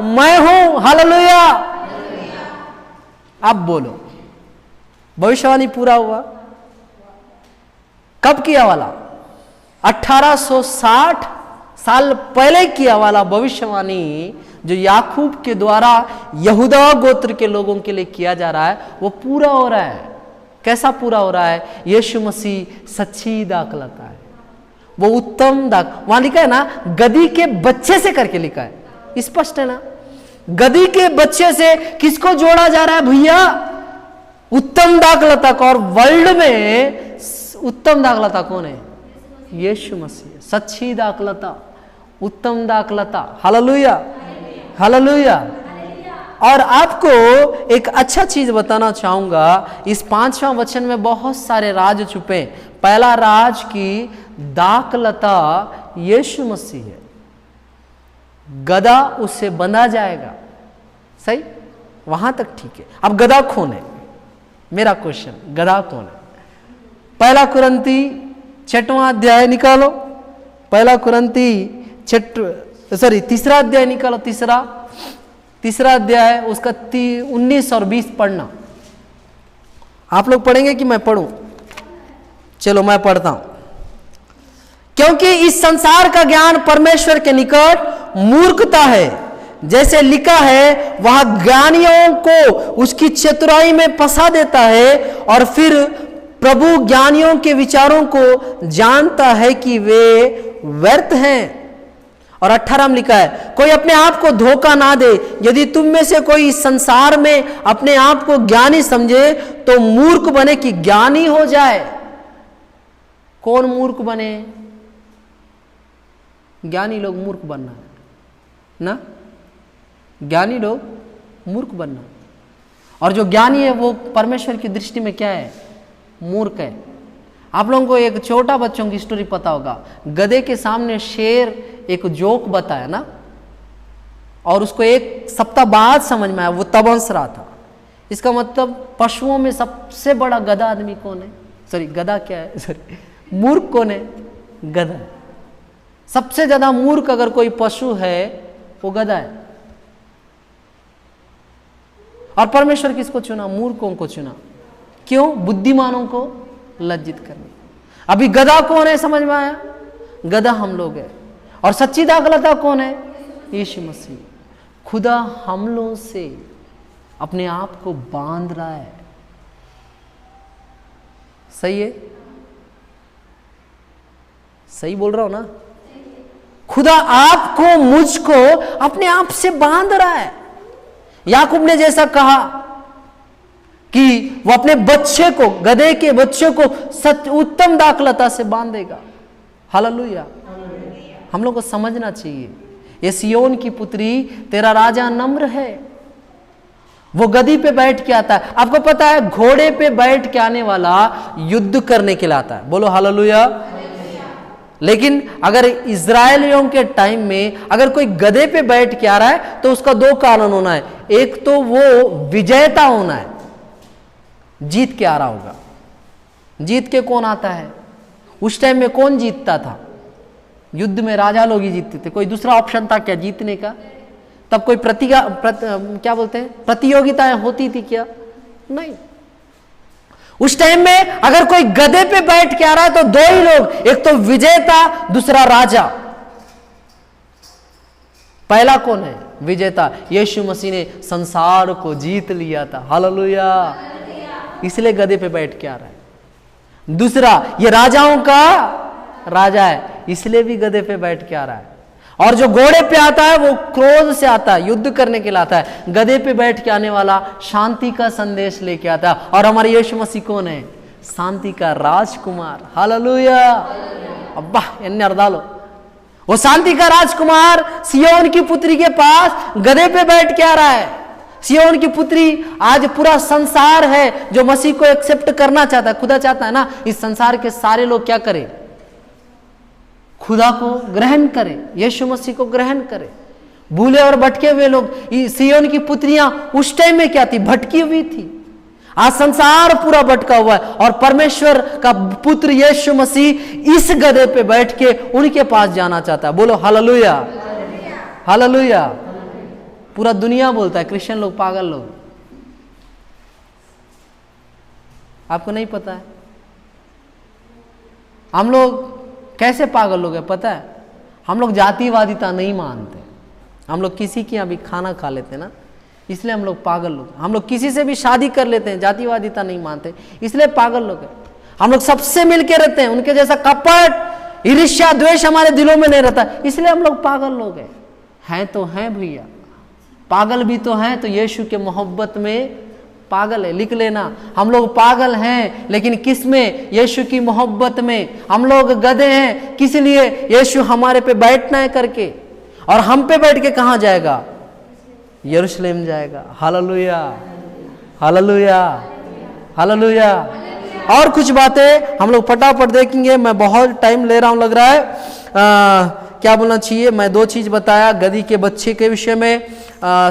मैं हूं। हालेलुया। अब बोलो, भविष्यवाणी पूरा हुआ। कब किया वाला? 1860 साल पहले किया वाला भविष्यवाणी जो याकूब के द्वारा यहूदा गोत्र के लोगों के लिए किया जा रहा है, वो पूरा हो रहा है। कैसा पूरा हो रहा है? यीशु मसीह सच्ची दाखलता है, वो उत्तम वहां लिखा है ना, गधी के बच्चे से करके लिखा है, स्पष्ट है ना? गधी के बच्चे से किसको जोड़ा जा रहा है भैया? उत्तम दाखलता को। और वर्ल्ड में उत्तम दाखलता कौन है? यीशु मसीह, सच्ची दाखलता, उत्तम दाखलता। Hallelujah, hallelujah. और आपको एक अच्छा चीज बताना चाहूंगा, इस 5वां वचन में बहुत सारे राज छुपे। पहला राज की दाखलता यीशु मसीह है, गधा उससे बंधा जाएगा। सही, वहां तक ठीक है। अब गधा कौन है? मेरा क्वेश्चन, गधा कौन है? पहला कुरंती 6वां अध्याय निकालो। पहला कुरंती 3रा अध्याय निकालो। तीसरा अध्याय, उसका 19 और 20 पढ़ना। आप लोग पढ़ेंगे कि मैं पढ़ूं? चलो मैं पढ़ता हूं। क्योंकि इस संसार का ज्ञान परमेश्वर के निकट मूर्खता है, जैसे लिखा है वह ज्ञानियों को उसकी चतुराई में फंसा देता है, और फिर प्रभु ज्ञानियों के विचारों को जानता है कि वे व्यर्थ हैं। और 18 में लिखा है, कोई अपने आप को धोखा ना दे। यदि तुम में से कोई इस संसार में अपने आप को ज्ञानी समझे तो मूर्ख बने कि ज्ञानी हो जाए। कौन मूर्ख बने? ज्ञानी लोग मूर्ख बनना है ना, ज्ञानी लोग मूर्ख बनना। और जो ज्ञानी है वो परमेश्वर की दृष्टि में क्या है? मूर्ख है। आप लोगों को एक छोटा बच्चों की स्टोरी पता होगा। गधे के सामने शेर एक जोक बताया ना, और उसको एक सप्ताह बाद समझ में आया, वो तब हंस रहा था। इसका मतलब पशुओं में सबसे बड़ा गधा आदमी कौन है? सॉरी, गधा क्या है? सॉरी, मूर्ख कौन है? गधा। सबसे ज्यादा मूर्ख अगर कोई पशु है वो गधा है। और परमेश्वर किसको चुना? मूर्खों को चुना। क्यों? बुद्धिमानों को लज्जित करने। अभी गधा कौन है समझ में आया? गधा हम लोग है। और सच्ची दाखलता कौन है? यीशु मसीह। खुदा हम लोगों से अपने आप को बांध रहा है। सही है? सही बोल रहा हूं ना? खुदा आपको, मुझको अपने आप से बांध रहा है। याकूब ने जैसा कहा कि वो अपने बच्चे को, गधे के बच्चे को उत्तम दाखलता से बांधेगा। हालेलुया। हम लोग को समझना चाहिए, ये सियोन की पुत्री, तेरा राजा नम्र है। वो गधी पे बैठ के आता है। आपको पता है घोड़े पे बैठ के आने वाला युद्ध करने के लिए आता है। बोलो हालेलुया। लेकिन अगर इजरायलियों के टाइम में अगर कोई गधे पे बैठ के आ रहा है तो उसका 2 कारण होना है। एक तो वो विजेता होना है, जीत के आ रहा होगा। जीत के कौन आता है? उस टाइम में कौन जीतता था? युद्ध में राजा लोग ही जीतते थे। कोई दूसरा ऑप्शन था क्या जीतने का? तब कोई क्या बोलते हैं, प्रतियोगिताएं होती थी क्या? नहीं। उस टाइम में अगर कोई गधे पे बैठ के आ रहा है तो 2 ही लोग, एक तो विजेता, दूसरा राजा। पहला कौन है विजेता? यीशु मसीह ने संसार को जीत लिया था। हालेलुया। इसलिए गधे पे बैठ के आ रहा है। दूसरा, ये राजाओं का राजा है, इसलिए भी गधे पे बैठ के आ रहा है। और जो घोड़े पे आता है वो क्रोध से आता है, युद्ध करने के लिए आता है। गधे पे बैठ के आने वाला शांति का संदेश लेके आता है। और हमारे यीशु मसीह कौन है? शांति का राजकुमार। हालेलुया। अब्बा एन्ने अर्दालो, वो शांति का राजकुमार सियोन की पुत्री के पास गधे पे बैठ के आ रहा है। सियोन की पुत्री, आज पूरा संसार है जो मसीह को एक्सेप्ट करना चाहता है। खुदा चाहता है ना इस संसार के सारे लोग क्या करें? खुदा को ग्रहण करें, यीशु मसीह को ग्रहण करें। भूले और भटके हुए लोग, सियोन की पुत्रियां उस टाइम में क्या थी? भटकी हुई थी। आज संसार पूरा भटका हुआ है और परमेश्वर का पुत्र यीशु मसीह इस गधे पे बैठ के उनके पास जाना चाहता है। बोलो हालेलुया, हालेलुया। पूरा दुनिया बोलता है, क्रिश्चियन लोग पागल लोग। आपको नहीं पता है हम लोग कैसे पागल लोग हैं? पता है, हम लोग जातिवादिता नहीं मानते। हम लोग किसी के यहाँ भी खाना खा लेते हैं ना, इसलिए हम लोग पागल लोग। हम लोग किसी से भी शादी कर लेते हैं, जातिवादिता नहीं मानते, इसलिए पागल लोग हैं। हम लोग सबसे मिलके रहते हैं, उनके जैसा कपट ईर्ष्या द्वेष हमारे दिलों में नहीं रहता, इसलिए हम लोग पागल लोग हैं तो हैं भैया, पागल भी तो हैं, तो यीशु के मोहब्बत में पागल है। लिख लेना, हम लोग पागल हैं लेकिन किस में? यीशु की मोहब्बत में। हम लोग गधे हैं किस लिए? यीशु हमारे पे बैठना है करके, और हम पे बैठ के कहां जाएगा? यरूशलेम जाएगा। Hallelujah, hallelujah, hallelujah. और कुछ बातें हम लोग फटाफट देखेंगे, मैं बहुत टाइम ले रहा हूं लग रहा है। क्या बोलना चाहिए? मैं 2 चीज बताया, गधी के बच्चे के विषय में,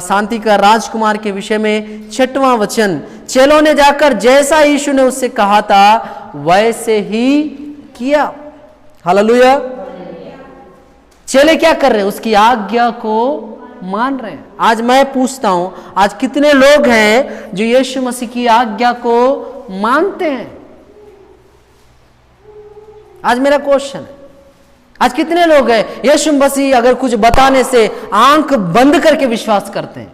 शांति का राजकुमार के विषय में। 6वां वचन, चेलों ने जाकर जैसा यीशु ने उससे कहा था वैसे ही किया। हालेलुया। चेले क्या कर रहे हैं? उसकी आज्ञा को मान रहे हैं। आज मैं पूछता हूं, आज कितने लोग हैं जो यीशु मसीह की आज्ञा को मानते हैं? आज मेरा क्वेश्चन है, आज कितने लोग हैं यीशु मसीह अगर कुछ बताने से आंख बंद करके विश्वास करते हैं?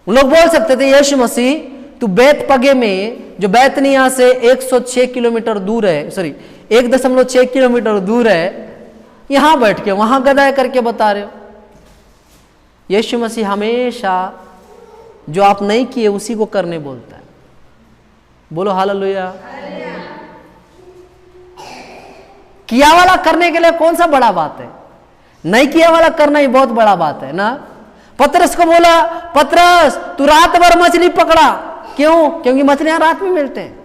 लोग बोल सकते थे यीशु मसीह तू बैतपगे में, जो बैतनिया से 106 किलोमीटर दूर है, सॉरी 1.6 किलोमीटर दूर है, यहां बैठ के वहां गधा करके बता रहे हो। यीशु मसीह हमेशा जो आप नहीं किए उसी को करने बोलता है। बोलो हालेलुया। किया वाला करने के लिए कौन सा बड़ा बात है? नहीं किया वाला करना ही बहुत बड़ा बात है ना। पतरस को बोला, पतरस तू रात भर मछली पकड़ा। क्यों? क्योंकि मछलियां रात में मिलते हैं।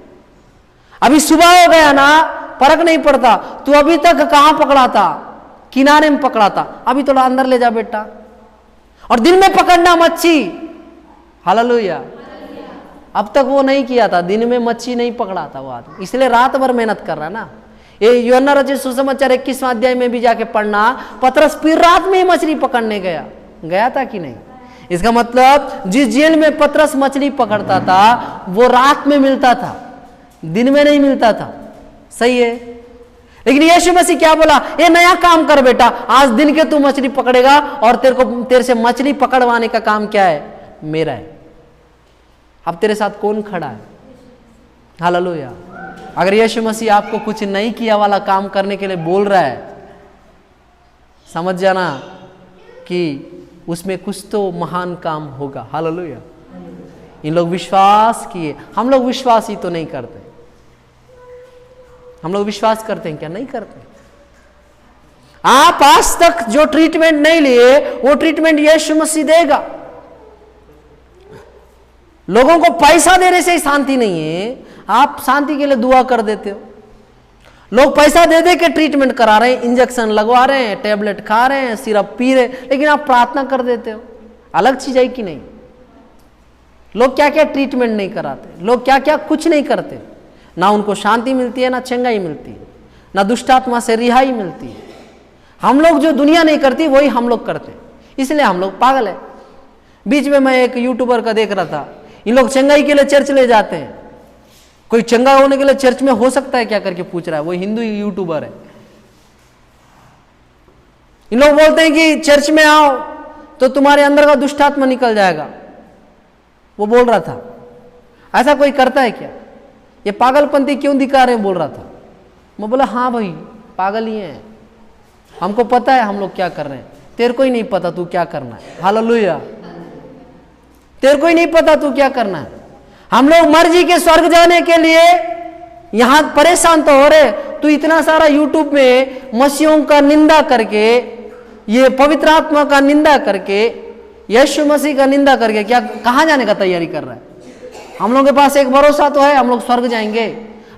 अभी सुबह हो गया ना, फर्क नहीं पड़ता। तू अभी तक कहां पकड़ा था? किनारे में पकड़ा था, अभी थोड़ा अंदर ले जा बेटा। और दिन में पकड़ना मच्छी। हालेलुया। अब तक वो नहीं किया था, दिन में मच्छी नहीं पकड़ा था वो आदमी, इसलिए रात भर मेहनत कर रहा ना। ये यूहन्ना रचित सुसमाचार 21वां अध्याय में भी जाके पढ़ना, पतरस फिर रात में ही मछली पकड़ने गया था कि नहीं? इसका मतलब जिस जेल में पतरस मछली पकड़ता था वो रात में मिलता था, दिन में नहीं मिलता था। सही है। लेकिन यीशु मसीह क्या बोला? ये नया काम कर बेटा, आज दिन के तू मछली पकड़ेगा और तेरे से मछली पकड़वाने का काम क्या है? मेरा है। अब तेरे साथ कौन खड़ा है? हालेलुया। अगर यीशु मसीह आपको कुछ नहीं किया वाला काम करने के लिए बोल रहा है, समझ जाना कि उसमें कुछ तो महान काम होगा। हालेलुया। इन लोग विश्वास किए, हम लोग विश्वास ही तो नहीं करते। हम लोग विश्वास करते हैं क्या? नहीं करते। आप आज तक जो ट्रीटमेंट नहीं लिए वो ट्रीटमेंट यीशु मसीह देगा। लोगों को पैसा देने से ही शांति नहीं है, आप शांति के लिए दुआ कर देते हो। लोग पैसा दे दे के ट्रीटमेंट करा रहे हैं, इंजेक्शन लगवा रहे हैं, टेबलेट खा रहे हैं, सिरप पी रहे हैं, लेकिन आप प्रार्थना कर देते हो। अलग चीज है कि नहीं? लोग क्या क्या ट्रीटमेंट नहीं कराते, लोग क्या क्या कुछ नहीं करते। ना उनको शांति मिलती है, ना चंगाई मिलती है, ना दुष्टात्मा से रिहाई मिलती है। हम लोग जो दुनिया नहीं करती वही हम लोग करते हैं, इसलिए हम लोग पागल है। बीच में मैं एक यूट्यूबर का देख रहा था, इन लोग चंगाई के लिए चर्च ले जाते हैं। कोई चंगा होने के लिए चर्च में हो सकता है क्या करके पूछ रहा है, वो हिंदू यूट्यूबर है। इन लोग बोलते हैं कि चर्च में आओ तो तुम्हारे अंदर का दुष्ट आत्मा निकल जाएगा। वो बोल रहा था, ऐसा कोई करता है क्या? ये पागलपंती क्यों दिखा रहे हैं, बोल रहा था। मैं बोला हाँ भाई पागल ही हैं, हमको पता है हम लोग क्या कर रहे हैं, तेरे को ही नहीं पता तू क्या करना है। हालेलुया, तेरे को ही नहीं पता तू क्या करना है। हम लोग मर्जी के स्वर्ग जाने के लिए यहां परेशान तो हो रहे, तू इतना सारा यूट्यूब में मसीहों का निंदा करके, ये पवित्र आत्मा का निंदा करके, यीशु मसीह का निंदा करके क्या कहां जाने का तैयारी कर रहा है? हम लोगों के पास एक भरोसा तो है, हम लोग स्वर्ग जाएंगे।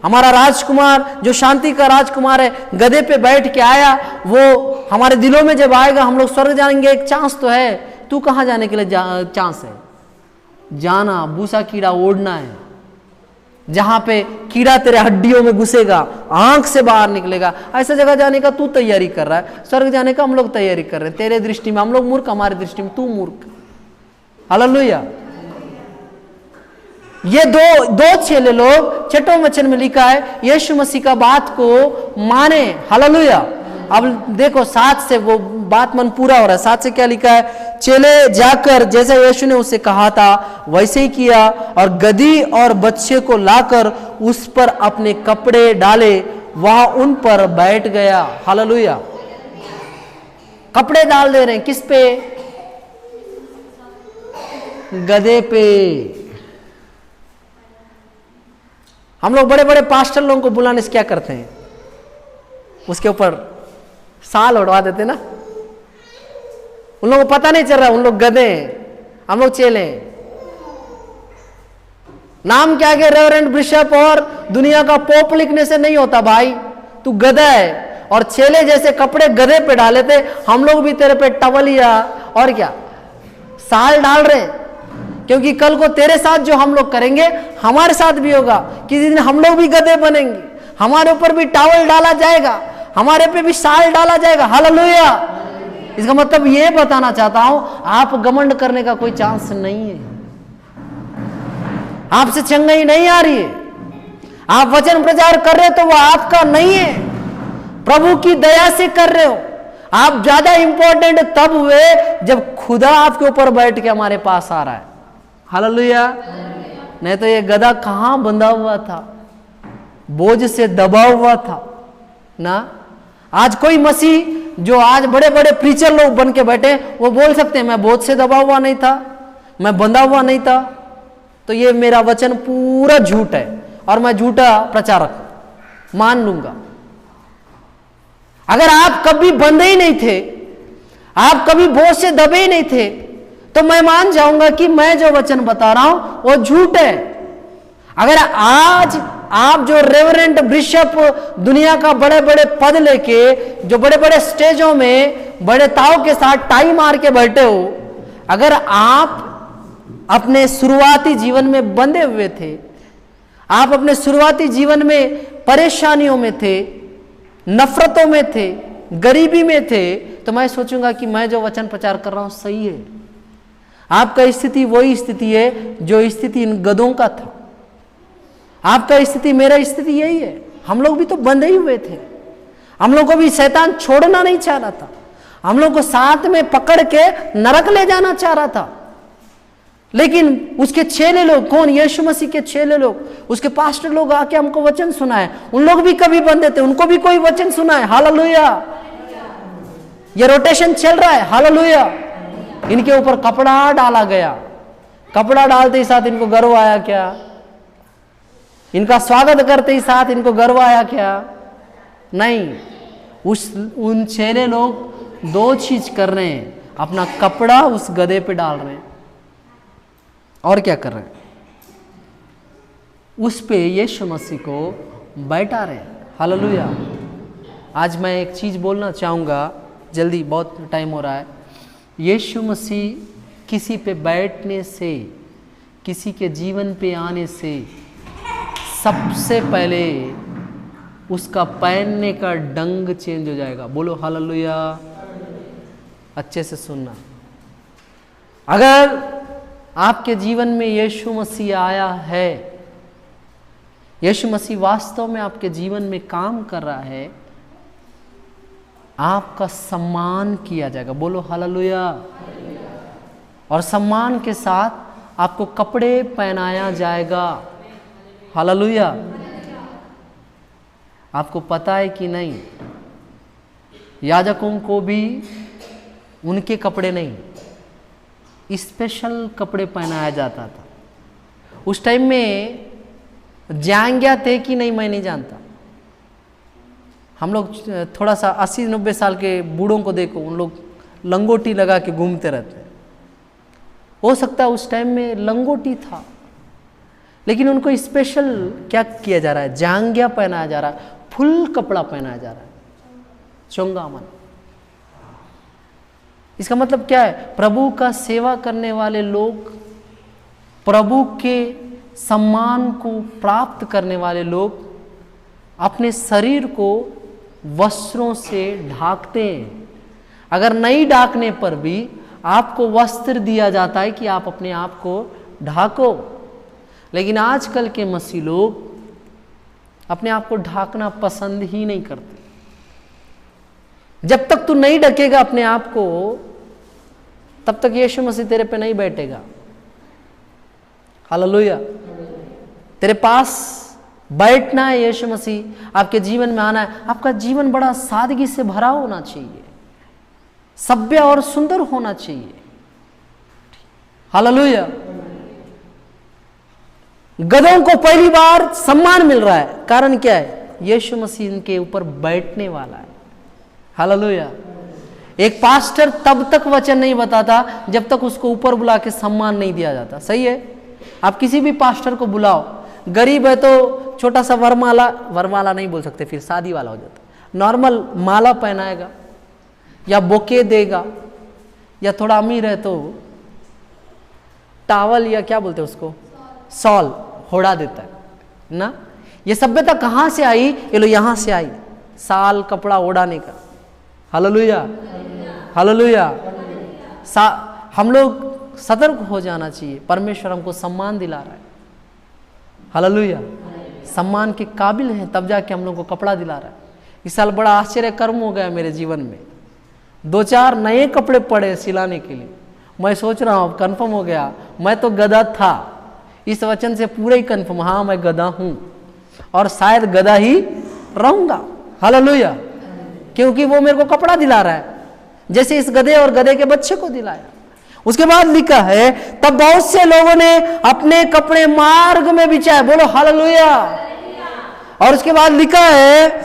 हमारा राजकुमार जो शांति का राजकुमार है, गधे पे बैठ के आया, वो हमारे दिलों में जब आएगा हम लोग स्वर्ग जाएंगे, एक चांस तो है। तू कहां जाने के लिए चांस है? जाना, भूसा कीड़ा ओढ़ना है, जहां पे कीड़ा तेरे हड्डियों में घुसेगा, आंख से बाहर निकलेगा, ऐसा जगह जाने का तू तैयारी कर रहा है। स्वर्ग जाने का हम लोग तैयारी कर रहे हैं। तेरे दृष्टि में हम लोग मूर्ख, हमारी दृष्टि में तू मूर्ख। हालेलुया। ये दो चेले लोग, छठों वचन में लिखा है, यीशु मसीह का बात को माने। हालेलुया। अब देखो 7 से वो बात मन पूरा हो रहा है। 7 से क्या लिखा है? चेले जाकर जैसे यीशु ने उसे कहा था वैसे ही किया, और गधी और बच्चे को लाकर उस पर अपने कपड़े डाले, वह उन पर बैठ गया। हालेलुया। कपड़े डाल दे रहे हैं, किस पे? गधे पे। हम लोग बड़े बड़े पास्टर लोगों को बुलाने से क्या करते हैं? उसके ऊपर साल उड़वा देते ना। उन लोगों को पता नहीं चल रहा उन लोग गधे हैं, हम लोग चेले हैं। नाम क्या है? रेवरेंड बिशप और दुनिया का पोप लिखने से नहीं होता भाई, तू गधा है। और चेले जैसे कपड़े गधे पे डाले थे, हम लोग भी तेरे पे टवलिया और क्या साल डाल रहे हैं, क्योंकि कल को तेरे साथ जो हम लोग करेंगे हमारे साथ भी होगा। किसी दिन हम लोग भी गधे बनेंगे, हमारे ऊपर भी टॉवल डाला जाएगा, हमारे पे भी साल डाला जाएगा। हालेलुया। इसका मतलब ये बताना चाहता हूं, आप घमंड करने का कोई चांस नहीं है। आपसे चंगाई नहीं आ रही है, आप वचन प्रचार कर रहे हो तो वो आपका नहीं है, प्रभु की दया से कर रहे हो। आप ज्यादा इंपॉर्टेंट तब हुए जब खुदा आपके ऊपर बैठ के हमारे पास आ रहा है। हालेलुया। नहीं तो ये गधा कहां बंधा हुआ था, बोझ से दबा हुआ था ना। आज कोई मसीह जो आज बड़े बड़े प्रीचर लोग बन के बैठे, वो बोल सकते हैं मैं बोझ से दबा हुआ नहीं था, मैं बंधा हुआ नहीं था। तो ये मेरा वचन पूरा झूठ है और मैं झूठा प्रचारक मान लूंगा। अगर आप कभी बंधे ही नहीं थे, आप कभी बोझ से दबे ही नहीं थे, तो मैं मान जाऊंगा कि मैं जो वचन बता रहा हूं वो झूठ है। अगर आज आप जो रेवरेंट बिशप दुनिया का बड़े बड़े पद लेके, जो बड़े बड़े स्टेजों में बड़े ताव के साथ टाई मार के बैठे हो, अगर आप अपने शुरुआती जीवन में बंधे हुए थे, आप अपने शुरुआती जीवन में परेशानियों में थे, नफरतों में थे, गरीबी में थे, तो मैं सोचूंगा कि मैं जो वचन प्रचार कर रहा हूं सही है। आपका स्थिति वही स्थिति है जो स्थिति इन गधों का था। आपका स्थिति, मेरा स्थिति यही है। हम लोग भी तो बंधे ही हुए थे, हम लोग को भी शैतान छोड़ना नहीं चाह रहा था, हम लोग को साथ में पकड़ के नरक ले जाना चाह रहा था। लेकिन उसके चेले लोग, कौन? यीशु मसीह के चेले लोग, उसके पास्टर लोग आके हमको वचन सुनाए। उन लोग भी कभी बंधे थे, उनको भी कोई वचन सुनाए। हालेलुया। ये रोटेशन चल रहा है। हालेलुया। इनके ऊपर कपड़ा डाला गया, कपड़ा डालते ही साथ इनको गर्व आया क्या? इनका स्वागत करते ही साथ इनको गर्व आया क्या? नहीं। उन चेले लोग दो चीज कर रहे हैं, अपना कपड़ा उस गधे पे डाल रहे हैं और क्या कर रहे हैं? उस पे यीशु मसीह को बैठा रहे हैं। हालेलुया। आज मैं एक चीज बोलना चाहूंगा, जल्दी, बहुत टाइम हो रहा है। यीशु मसीह किसी पे बैठने से, किसी के जीवन पे आने से सबसे पहले उसका पहनने का ढंग चेंज हो जाएगा। बोलो हालेलुया। अच्छे से सुनना। अगर आपके जीवन में यीशु मसीह आया है, यीशु मसीह वास्तव में आपके जीवन में काम कर रहा है, आपका सम्मान किया जाएगा। बोलो हालेलुया। और सम्मान के साथ आपको कपड़े पहनाया जाएगा। हालेलुया। आपको पता है कि नहीं, याजकों को भी उनके कपड़े नहीं, स्पेशल कपड़े पहनाया जाता था। उस टाइम में जांघिया थे कि नहीं मैं नहीं जानता। हम लोग थोड़ा सा 80-90 साल के बूढ़ों को देखो, उन लोग लंगोटी लगा के घूमते रहते हैं। हो सकता है उस टाइम में लंगोटी था, लेकिन उनको स्पेशल क्या किया जा रहा है, जांघिया पहनाया जा रहा है, फुल कपड़ा पहनाया जा रहा है, चोंगामन। इसका मतलब क्या है, प्रभु का सेवा करने वाले लोग, प्रभु के सम्मान को प्राप्त करने वाले लोग अपने शरीर को वस्त्रों से ढाकते हैं। अगर नहीं ढाकने पर भी आपको वस्त्र दिया जाता है कि आप अपने आप को ढाको। लेकिन आजकल के मसीह लोग अपने आप को ढाकना पसंद ही नहीं करते। जब तक तू नहीं ढकेगा अपने आप को, तब तक यीशु मसीह तेरे पे नहीं बैठेगा। हालेलुया। तेरे पास बैठना है यीशु मसीह, आपके जीवन में आना है। आपका जीवन बड़ा सादगी से भरा होना चाहिए, सभ्य और सुंदर होना चाहिए। हालेलुया। गधों को पहली बार सम्मान मिल रहा है, कारण क्या है, यीशु मसीह इनके ऊपर बैठने वाला है। हालेलुया। एक पास्टर तब तक वचन नहीं बताता जब तक उसको ऊपर बुला के सम्मान नहीं दिया जाता। सही है। आप किसी भी पास्टर को बुलाओ, गरीब है तो छोटा सा वरमाला नहीं बोल सकते, फिर शादी वाला हो जाता, नॉर्मल माला पहनाएगा या बोके देगा, या थोड़ा अमीर है तो टावल या क्या बोलते हैं उसको, सॉल होड़ा देता है ना। ये सभ्यता कहाँ से आई, ये लो यहाँ से आई, साल कपड़ा ओढ़ाने का। हालेलुया। हालेलुया। हम लोग सतर्क हो जाना चाहिए, परमेश्वर हमको सम्मान दिला रहा है। हालेलुया। सम्मान के काबिल हैं, तब जाके हम लोग को कपड़ा दिला रहा है। इस साल बड़ा आश्चर्य कर्म हो गया मेरे जीवन में, 2-4 नए कपड़े पड़े सिलाने के लिए। मैं सोच रहा हूँ, कंफर्म हो गया, मैं तो गधा था, इस वचन से पूरा ही कंफर्म, हाँ मैं गधा हूँ और शायद गधा ही रहूंगा। हालेलुया। क्योंकि वो मेरे को कपड़ा दिला रहा है, जैसे इस गधे और गधे के बच्चे को दिलाया। उसके बाद लिखा है, तब बहुत से लोगों ने अपने कपड़े मार्ग में बिछाए। बोलो हालेलुया। और उसके बाद लिखा है,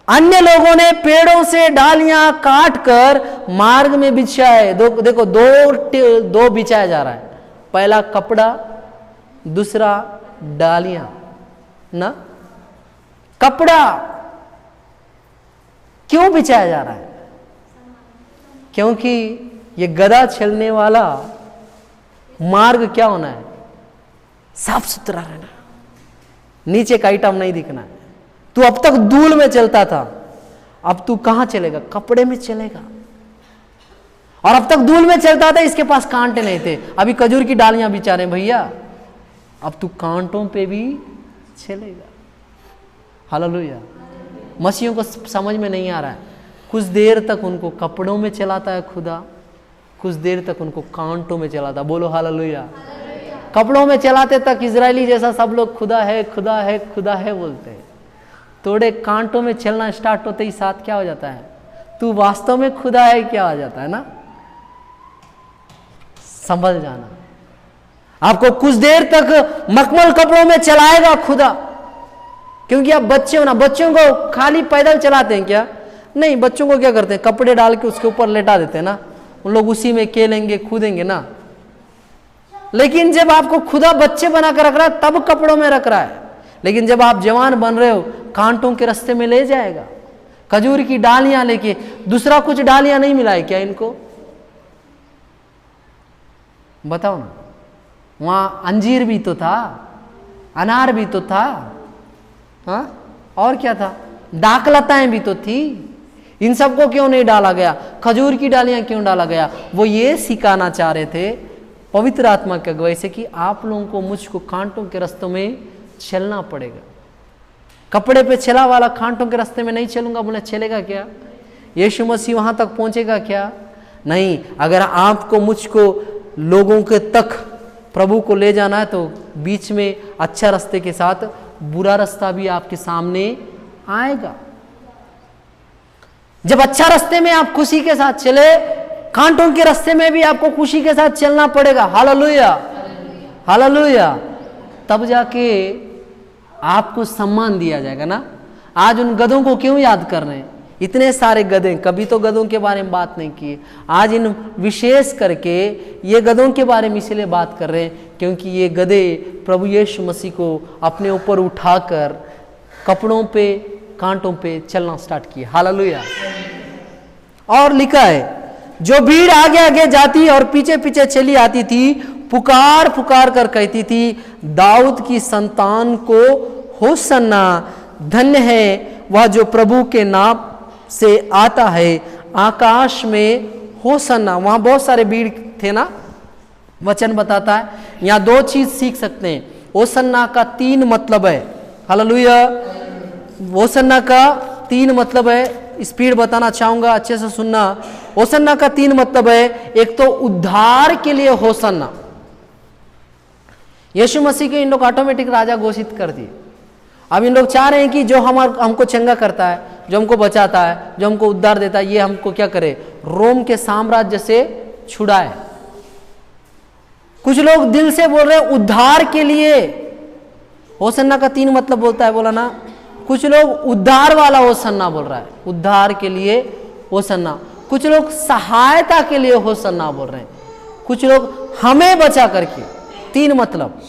अन्य लोगों ने पेड़ों से डालियां काट कर मार्ग में बिछाए। देखो दो बिछाया जा रहा है, पहला कपड़ा, दूसरा डालियां ना। कपड़ा क्यों बिछाया जा रहा है, क्योंकि ये गधा चलने वाला मार्ग क्या होना है, साफ सुथरा रहना, नीचे का आइटम नहीं दिखना है। तू अब तक धूल में चलता था, अब तू कहां चलेगा, कपड़े में चलेगा। और अब तक धूल में चलता था, इसके पास कांटे नहीं थे, अभी खजूर की डालियां बिछा रहे भैया, अब तू कांटों पे भी चलेगा। हालेलुया। मसीहों को समझ में नहीं आ रहा है, कुछ देर तक उनको कपड़ों में चलाता है खुदा, कुछ देर तक उनको कांटों में चलाता। बोलो हालेलुया। कपड़ों में चलाते तक इजरायली जैसा सब लोग खुदा है खुदा है खुदा है बोलते हैं, थोड़े कांटों में चलना स्टार्ट होते ही साथ क्या हो जाता है, तू वास्तव में खुदा है क्या हो जाता है ना। संभल जाना। आपको कुछ देर तक मखमल कपड़ों में चलाएगा खुदा, क्योंकि आप बच्चे हो ना। बच्चों को खाली पैदल चलाते हैं क्या, नहीं, बच्चों को क्या करते हैं, कपड़े डाल के उसके ऊपर लेटा देते हैं ना, उन लोग उसी में खेलेंगे कूदेंगे ना। लेकिन जब आपको खुदा बच्चे बना कर रख रहा है तब कपड़ों में रख रहा है, लेकिन जब आप जवान बन रहे हो कांटों के रास्ते में ले जाएगा। खजूर की डालियां लेके, दूसरा कुछ डालियां नहीं मिला है क्या इनको, बताओ ना। वहां अंजीर भी तो था, अनार भी तो था, हाँ, और क्या था, दाखलताएं भी तो थी। इन सबको क्यों नहीं डाला गया, खजूर की डालियां क्यों डाला गया, वो ये सिखाना चाह रहे थे पवित्र आत्मा के अगुवाई से कि आप लोगों को मुझको कांटों के रास्तों में चलना पड़ेगा। कपड़े पे चला वाला कांटों के रास्ते में नहीं चलूंगा, बोले चलेगा क्या। यीशु मसीह वहां तक पहुंचेगा क्या? नहीं। अगर आपको मुझको लोगों के तक प्रभु को ले जाना है तो बीच में अच्छा रास्ते के साथ बुरा रास्ता भी आपके सामने आएगा। जब अच्छा रास्ते में आप खुशी के साथ चले, कांटों के रास्ते में भी आपको खुशी के साथ चलना पड़ेगा। Hallelujah, hallelujah. तब जाके आपको सम्मान दिया जाएगा ना। आज उन गधों को क्यों याद कर रहे हैं? इतने सारे गधे, कभी तो गधों के बारे में बात नहीं की। आज इन विशेष करके ये गधों के बारे में इसलिए बात कर रहे हैं क्योंकि ये गधे प्रभु यीशु मसीह को अपने ऊपर उठाकर कपड़ों पे, कांटों पे चलना स्टार्ट किए। हालेलुया। और लिखा है, जो भीड़ आगे आगे जाती और पीछे पीछे चली आती थी, पुकार पुकार कर कहती थी, दाऊद की संतान को होसन्ना, धन्य है वह जो प्रभु के नाम से आता है, आकाश में होसन्ना। वहां बहुत सारे भीड़ थे ना, वचन बताता है। यहां दो चीज सीख सकते हैं। होसन्ना का 3 मतलब है। हालेलुया। होसन्ना का 3 मतलब है। स्पीड बताना चाहूंगा, अच्छे से सुनना। होसन्ना का 3 मतलब है। एक तो उद्धार के लिए होसन्ना। यीशु मसीह को इन लोग ऑटोमेटिक राजा घोषित कर दिए। अब इन लोग चाह रहे हैं कि जो हमको चंगा करता है, जो हमको बचाता है, जो हमको उद्धार देता है, ये हमको क्या करे? रोम के साम्राज्य से छुड़ाए। कुछ लोग दिल से बोल रहे हैं उद्धार के लिए। होसन्ना का 3 मतलब बोलता है, बोला ना। कुछ लोग उद्धार वाला होसन्ना बोल रहा है, उद्धार के लिए होसन्ना। कुछ लोग सहायता के लिए होसन्ना बोल रहे हैं। कुछ लोग हमें बचा करके। 3 मतलब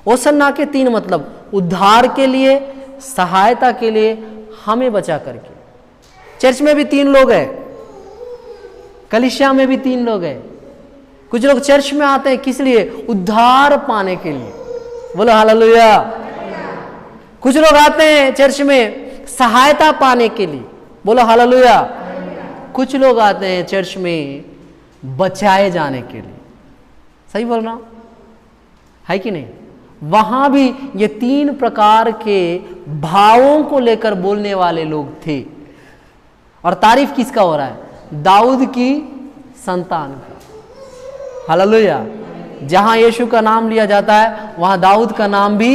होसन्ना के 3 मतलब, उद्धार के लिए, सहायता के लिए, हमें बचा करके। चर्च में भी 3 लोग हैं, कलीसिया में भी 3 लोग हैं। कुछ लोग चर्च में आते हैं किस लिए? उद्धार पाने के लिए। बोलो हालेलुया। कुछ लोग आते हैं चर्च में सहायता पाने के लिए। बोलो हालेलुया। कुछ लोग आते हैं चर्च में बचाए जाने के लिए। सही बोल रहा हूं, है कि नहीं? वहां भी ये 3 प्रकार के भावों को लेकर बोलने वाले लोग थे। और तारीफ किसका हो रहा है? दाऊद की संतान का। हालेलुया। जहां यीशु का नाम लिया जाता है वहां दाऊद का नाम भी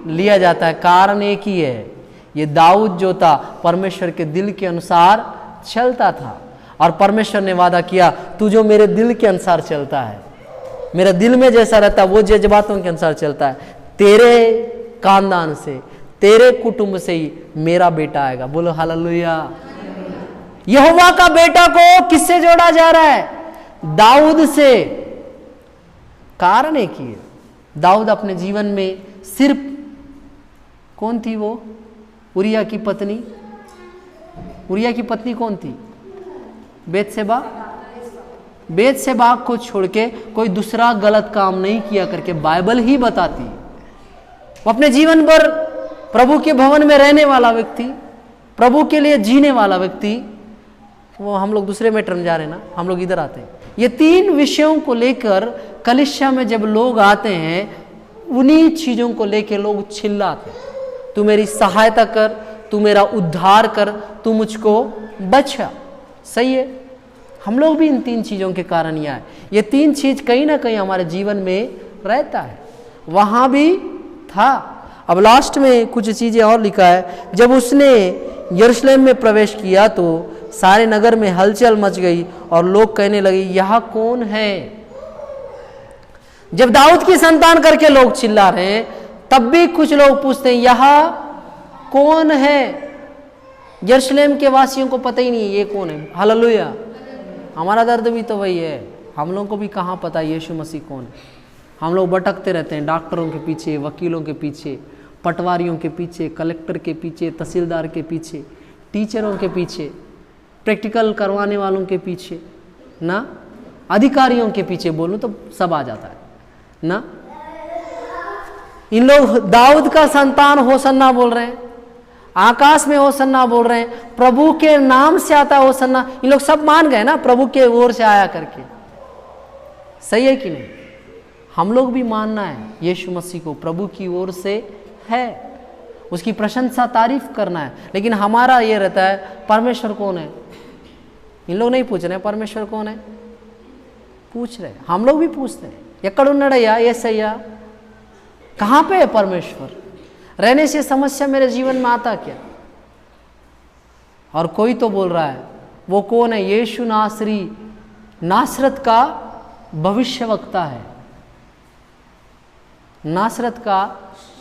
लिया जाता है। कारण एक ही है, ये दाऊद जो था परमेश्वर के दिल के अनुसार चलता था। और परमेश्वर ने वादा किया, तू जो मेरे दिल के अनुसार चलता है, मेरा दिल में जैसा रहता है, वो जज्बातों के अनुसार चलता है, तेरे खानदान से, तेरे कुटुंब से ही मेरा बेटा आएगा। बोलो हालेलुया। यहोवा का बेटा को किससे जोड़ा जा रहा है? दाऊद से। कारण एक ही है, दाऊद अपने जीवन में सिर्फ, कौन थी वो? उरिया की पत्नी। उरिया की पत्नी कौन थी? बेतशेबा। बेतशेबा को छोड़ के कोई दूसरा गलत काम नहीं किया करके बाइबल ही बताती है। वो अपने जीवन भर प्रभु के भवन में रहने वाला व्यक्ति, प्रभु के लिए जीने वाला व्यक्ति। वो हम लोग दूसरे मैटर में जा रहे हैं ना, हम लोग इधर आते हैं। ये 3 विषयों को लेकर कलीसिया में जब लोग आते हैं, उन्हीं चीजों को लेकर लोग चिल्लाते हैं, तू मेरी सहायता कर, तू मेरा उद्धार कर, तू मुझको बचा। सही है। हम लोग भी इन 3 चीजों के कारण ही आए। ये 3 चीज कहीं ना कहीं हमारे जीवन में रहता है, वहां भी था। अब लास्ट में कुछ चीजें और लिखा है। जब उसने यरूशलेम में प्रवेश किया तो सारे नगर में हलचल मच गई और लोग कहने लगे, यह कौन है? जब दाऊद की संतान करके लोग चिल्ला रहे हैं, तब भी कुछ लोग पूछते हैं, यह कौन है? यरूशलेम के वासियों को पता ही नहीं है ये कौन है। हालेलुया। हमारा दर्द भी तो वही है। हम लोगों को भी कहाँ पता यीशु मसीह कौन है। हम लोग भटकते रहते हैं डॉक्टरों के पीछे, वकीलों के पीछे, पटवारियों के पीछे, कलेक्टर के पीछे, तहसीलदार के पीछे, टीचरों के पीछे, प्रैक्टिकल करवाने वालों के पीछे ना, अधिकारियों के पीछे बोलूं तो सब आ जाता है ना। इन लोग दाऊद का संतान होसन्ना बोल रहे हैं, आकाश में होसन्ना बोल रहे हैं, प्रभु के नाम से आता है होसन्ना। इन लोग सब मान गए ना प्रभु के ओर से आया करके। सही है कि नहीं? हम लोग भी मानना है यीशु मसीह को प्रभु की ओर से है, उसकी प्रशंसा तारीफ करना है। लेकिन हमारा ये रहता है परमेश्वर कौन है? इन लोग नहीं पूछ रहे परमेश्वर कौन है, पूछ रहे, हम लोग भी पूछते हैं यकड़ुन्नड़ैया ये सैया कहाँ पे है परमेश्वर, रहने से समस्या मेरे जीवन में आता क्या। और कोई तो बोल रहा है वो कौन है, यीशु नासरी नासरत का भविष्यवक्ता है, नासरत का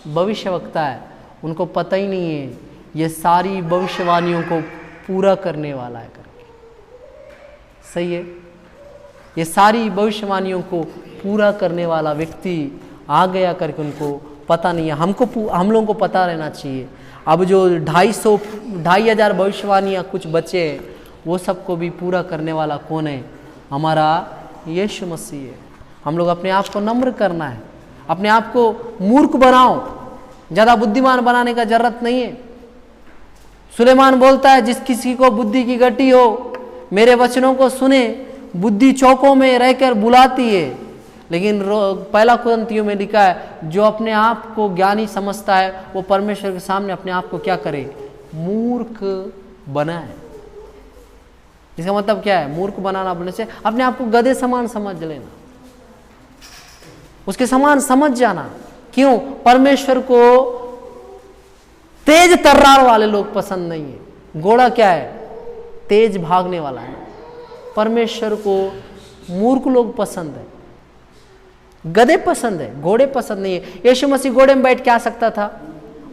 भविष्यवक्ता है। उनको पता ही नहीं है ये सारी भविष्यवाणियों को पूरा करने वाला है करके, सही है, ये सारी भविष्यवाणियों को पूरा करने वाला व्यक्ति आ गया करके उनको पता नहीं है। हम लोगों को पता रहना चाहिए। अब जो 2,500 भविष्यवाणियाँ कुछ बचे हैं वो सबको भी पूरा करने वाला कौन है, हमारा यीशु मसीह है। हम लोग अपने आप को नम्र करना है, अपने आप को मूर्ख बनाओ, ज़्यादा बुद्धिमान बनाने का जरूरत नहीं है। सुलेमान बोलता है जिस किसी को बुद्धि की गति हो मेरे वचनों को सुने, बुद्धि चौकों में रहकर बुलाती है। लेकिन पहला कुरिन्थियों में लिखा है जो अपने आप को ज्ञानी समझता है वो परमेश्वर के सामने अपने आप को क्या करे, मूर्ख बनाए। इसका मतलब क्या है, मूर्ख बनाना बोलने से अपने आप को गधे समान समझ लेना, उसके समान समझ जाना। क्यों, परमेश्वर को तेज तर्रार वाले लोग पसंद नहीं है। घोड़ा क्या है, तेज भागने वाला है। परमेश्वर को मूर्ख लोग पसंद है, गधे पसंद है, घोड़े पसंद नहीं है। यीशु मसीह घोड़े में बैठ के आ सकता था,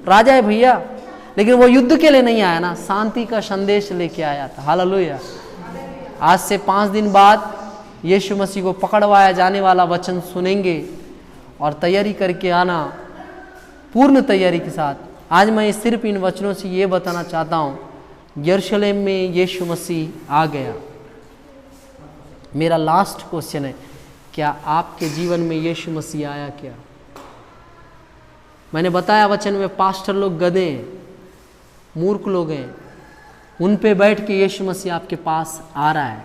राजा है भैया, लेकिन वो युद्ध के लिए नहीं आया ना, शांति का संदेश लेके आया था। हालेलुया। आज से 5 दिन बाद यीशु मसीह को पकड़वाया जाने वाला वचन सुनेंगे और तैयारी करके आना, पूर्ण तैयारी के साथ। आज मैं सिर्फ इन वचनों से ये बताना चाहता हूँ, यरूशलेम में यीशु मसीह आ गया। मेरा लास्ट क्वेश्चन है, क्या आपके जीवन में यीशु मसीह आया क्या? मैंने बताया वचन में पास्टर लोग गधे हैं, मूर्ख लोग हैं, उन पे बैठ के यीशु मसीह आपके पास आ रहा है।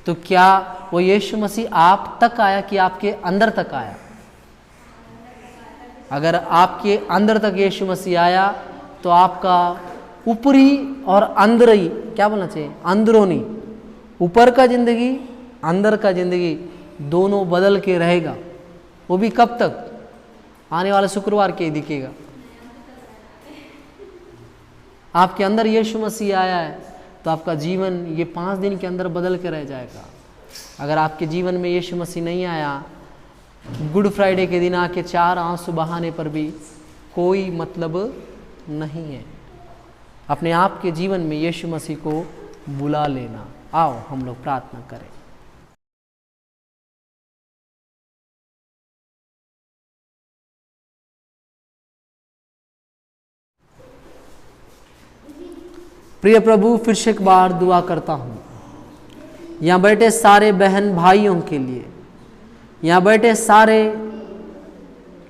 तो क्या वो यीशु मसीह आप तक आया कि आपके अंदर तक आया? अगर आपके अंदर तक यीशु मसीह आया तो आपका ऊपरी और अंदरी, क्या बोलना चाहिए, अंदरूनी, ऊपर का जिंदगी अंदर का जिंदगी दोनों बदल के रहेगा। वो भी कब तक? आने वाले शुक्रवार के दिखेगा। आपके अंदर यीशु मसीह आया है तो आपका जीवन ये 5 दिन के अंदर बदल के रह जाएगा। अगर आपके जीवन में यीशु मसीह नहीं आया, गुड फ्राइडे के दिन आके 4 आंसू बहाने पर भी कोई मतलब नहीं है। अपने आप के जीवन में यीशु मसीह को बुला लेना। आओ हम लोग प्रार्थना करें। प्रिय प्रभु, फिर से एक बार दुआ करता हूँ यहाँ बैठे सारे बहन भाइयों के लिए, यहाँ बैठे सारे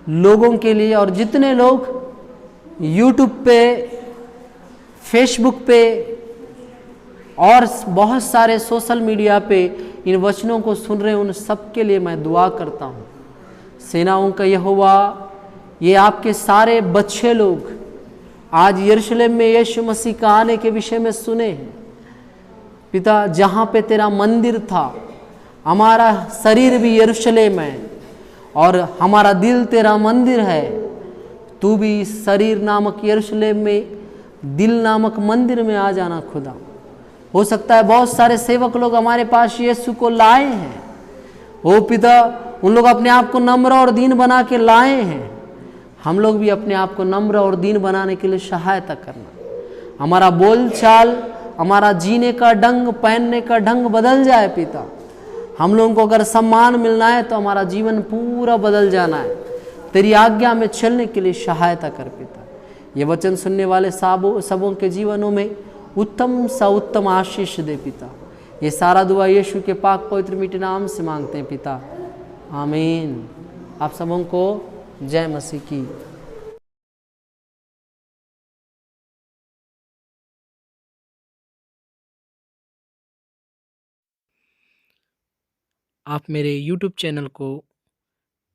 लोगों के लिए, और जितने लोग YouTube पे, फेसबुक पे और बहुत सारे सोशल मीडिया पे इन वचनों को सुन रहे हैं, उन सब के लिए मैं दुआ करता हूँ। सेनाओं का यहोवा, ये आपके सारे बच्चे लोग आज यरूशलेम में यीशु मसीह का आने के विषय में सुने हैं पिता। जहाँ पे तेरा मंदिर था, हमारा शरीर भी यरूशलेम है और हमारा दिल तेरा मंदिर है। तू भी शरीर नामक यरूशलेम में, दिल नामक मंदिर में आ जाना खुदा। हो सकता है बहुत सारे सेवक लोग हमारे पास यीशु को लाए हैं, ओ पिता, उन लोग अपने आप को नम्र और दीन बना के लाए हैं। हम लोग भी अपने आप को नम्र और दीन बनाने के लिए सहायता करना। हमारा बोलचाल, हमारा जीने का ढंग, पहनने का ढंग बदल जाए पिता। हम लोगों को अगर सम्मान मिलना है तो हमारा जीवन पूरा बदल जाना है। तेरी आज्ञा में चलने के लिए सहायता कर पिता। ये वचन सुनने वाले सबों के जीवनों में उत्तम सा उत्तम आशीष दे पिता। ये सारा दुआ यीशु के पाक पवित्र मीठे नाम से मांगते हैं पिता, आमीन। आप सबों को जय मसीह की। आप मेरे YouTube चैनल को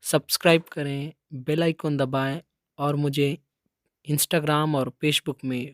सब्सक्राइब करें, बेल आइकन दबाएं और मुझे इंस्टाग्राम और फेसबुक में